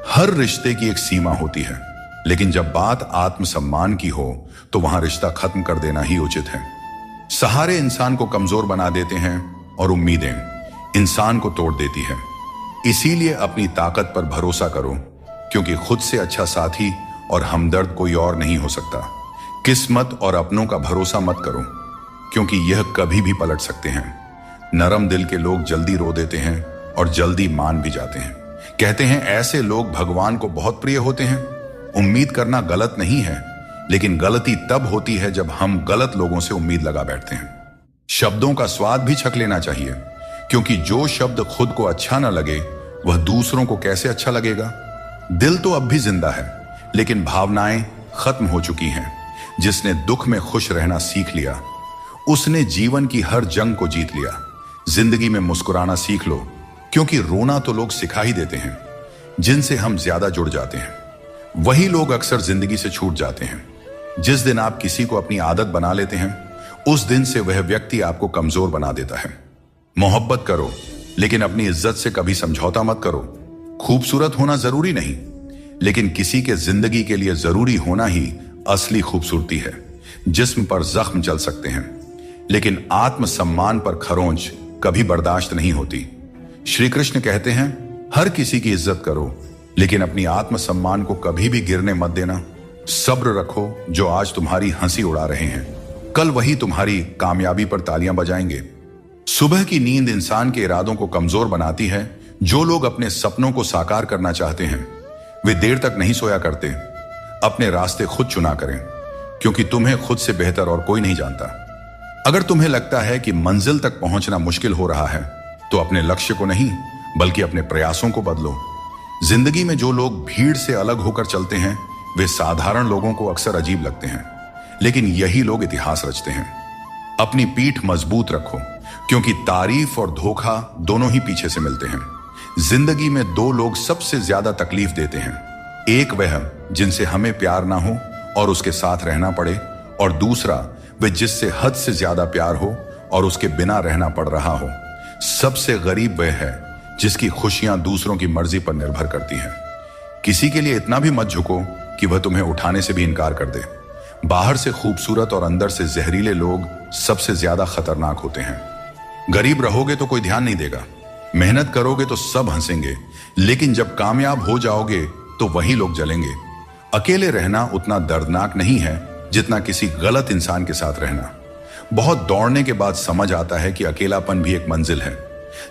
S1: हर रिश्ते की एक सीमा होती है, लेकिन जब बात आत्मसम्मान की हो तो वहां रिश्ता खत्म कर देना ही उचित है। सहारे इंसान को कमजोर बना देते हैं और उम्मीदें इंसान को तोड़ देती है। इसीलिए अपनी ताकत पर भरोसा करो, क्योंकि खुद से अच्छा साथी और हमदर्द कोई और नहीं हो सकता। किस्मत और अपनों का भरोसा मत करो, क्योंकि यह कभी भी पलट सकते हैं। नरम दिल के लोग जल्दी रो देते हैं और जल्दी मान भी जाते हैं। कहते हैं ऐसे लोग भगवान को बहुत प्रिय होते हैं। उम्मीद करना गलत नहीं है, लेकिन गलती तब होती है जब हम गलत लोगों से उम्मीद लगा बैठते हैं। शब्दों का स्वाद भी छक लेना चाहिए, क्योंकि जो शब्द खुद को अच्छा ना लगे वह दूसरों को कैसे अच्छा लगेगा। दिल तो अब भी जिंदा है, लेकिन भावनाएं खत्म हो चुकी हैं। जिसने दुख में खुश रहना सीख लिया, उसने जीवन की हर जंग को जीत लिया। जिंदगी में मुस्कुराना सीख लो, क्योंकि रोना तो लोग सिखा ही देते हैं। जिनसे हम ज्यादा जुड़ जाते हैं वही लोग अक्सर जिंदगी से छूट जाते हैं। जिस दिन आप किसी को अपनी आदत बना लेते हैं, उस दिन से वह व्यक्ति आपको कमजोर बना देता है। मोहब्बत करो, लेकिन अपनी इज्जत से कभी समझौता मत करो। खूबसूरत होना जरूरी नहीं, लेकिन किसी के जिंदगी के लिए जरूरी होना ही असली खूबसूरती है। जिस्म पर जख्म चल सकते हैं, लेकिन आत्मसम्मान पर खरोंच कभी बर्दाश्त नहीं होती। श्री कृष्ण कहते हैं हर किसी की इज्जत करो, लेकिन अपनी आत्मसम्मान को कभी भी गिरने मत देना। सब्र रखो, जो आज तुम्हारी हंसी उड़ा रहे हैं कल वही तुम्हारी कामयाबी पर तालियां बजाएंगे। सुबह की नींद इंसान के इरादों को कमजोर बनाती है। जो लोग अपने सपनों को साकार करना चाहते हैं वे देर तक नहीं सोया करते। अपने रास्ते खुद चुना करें, क्योंकि तुम्हें खुद से बेहतर और कोई नहीं जानता। अगर तुम्हें लगता है कि मंजिल तक पहुंचना मुश्किल हो रहा है, तो अपने लक्ष्य को नहीं बल्कि अपने प्रयासों को बदलो। जिंदगी में जो लोग भीड़ से अलग होकर चलते हैं वे साधारण लोगों को अक्सर अजीब लगते हैं, लेकिन यही लोग इतिहास रचते हैं। अपनी पीठ मजबूत रखो, क्योंकि तारीफ और धोखा दोनों ही पीछे से मिलते हैं। जिंदगी में दो लोग सबसे ज्यादा तकलीफ देते हैं। एक वह जिनसे हमें प्यार ना हो और उसके साथ रहना पड़े, और दूसरा वह जिससे हद से ज्यादा प्यार हो और उसके बिना रहना पड़ रहा हो। सबसे गरीब वह है जिसकी खुशियां दूसरों की मर्जी पर निर्भर करती हैं। किसी के लिए इतना भी मत झुको कि वह तुम्हें उठाने से भी इनकार कर दे। बाहर से खूबसूरत और अंदर से जहरीले लोग सबसे ज्यादा खतरनाक होते हैं। गरीब रहोगे तो कोई ध्यान नहीं देगा, मेहनत करोगे तो सब हंसेंगे, लेकिन जब कामयाब हो जाओगे तो वही लोग जलेंगे। अकेले रहना उतना दर्दनाक नहीं है जितना किसी गलत इंसान के साथ रहना। बहुत दौड़ने के बाद समझ आता है कि अकेलापन भी एक मंजिल है,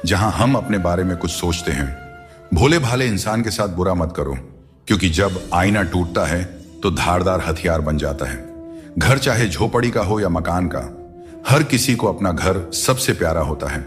S1: जहां हम अपने बारे में कुछ सोचते हैं। भोले भाले इंसान के साथ बुरा मत करो, क्योंकि जब आईना टूटता है तो धारदार हथियार बन जाता है। घर चाहे झोपड़ी का हो या मकान का, हर किसी को अपना घर सबसे प्यारा होता है।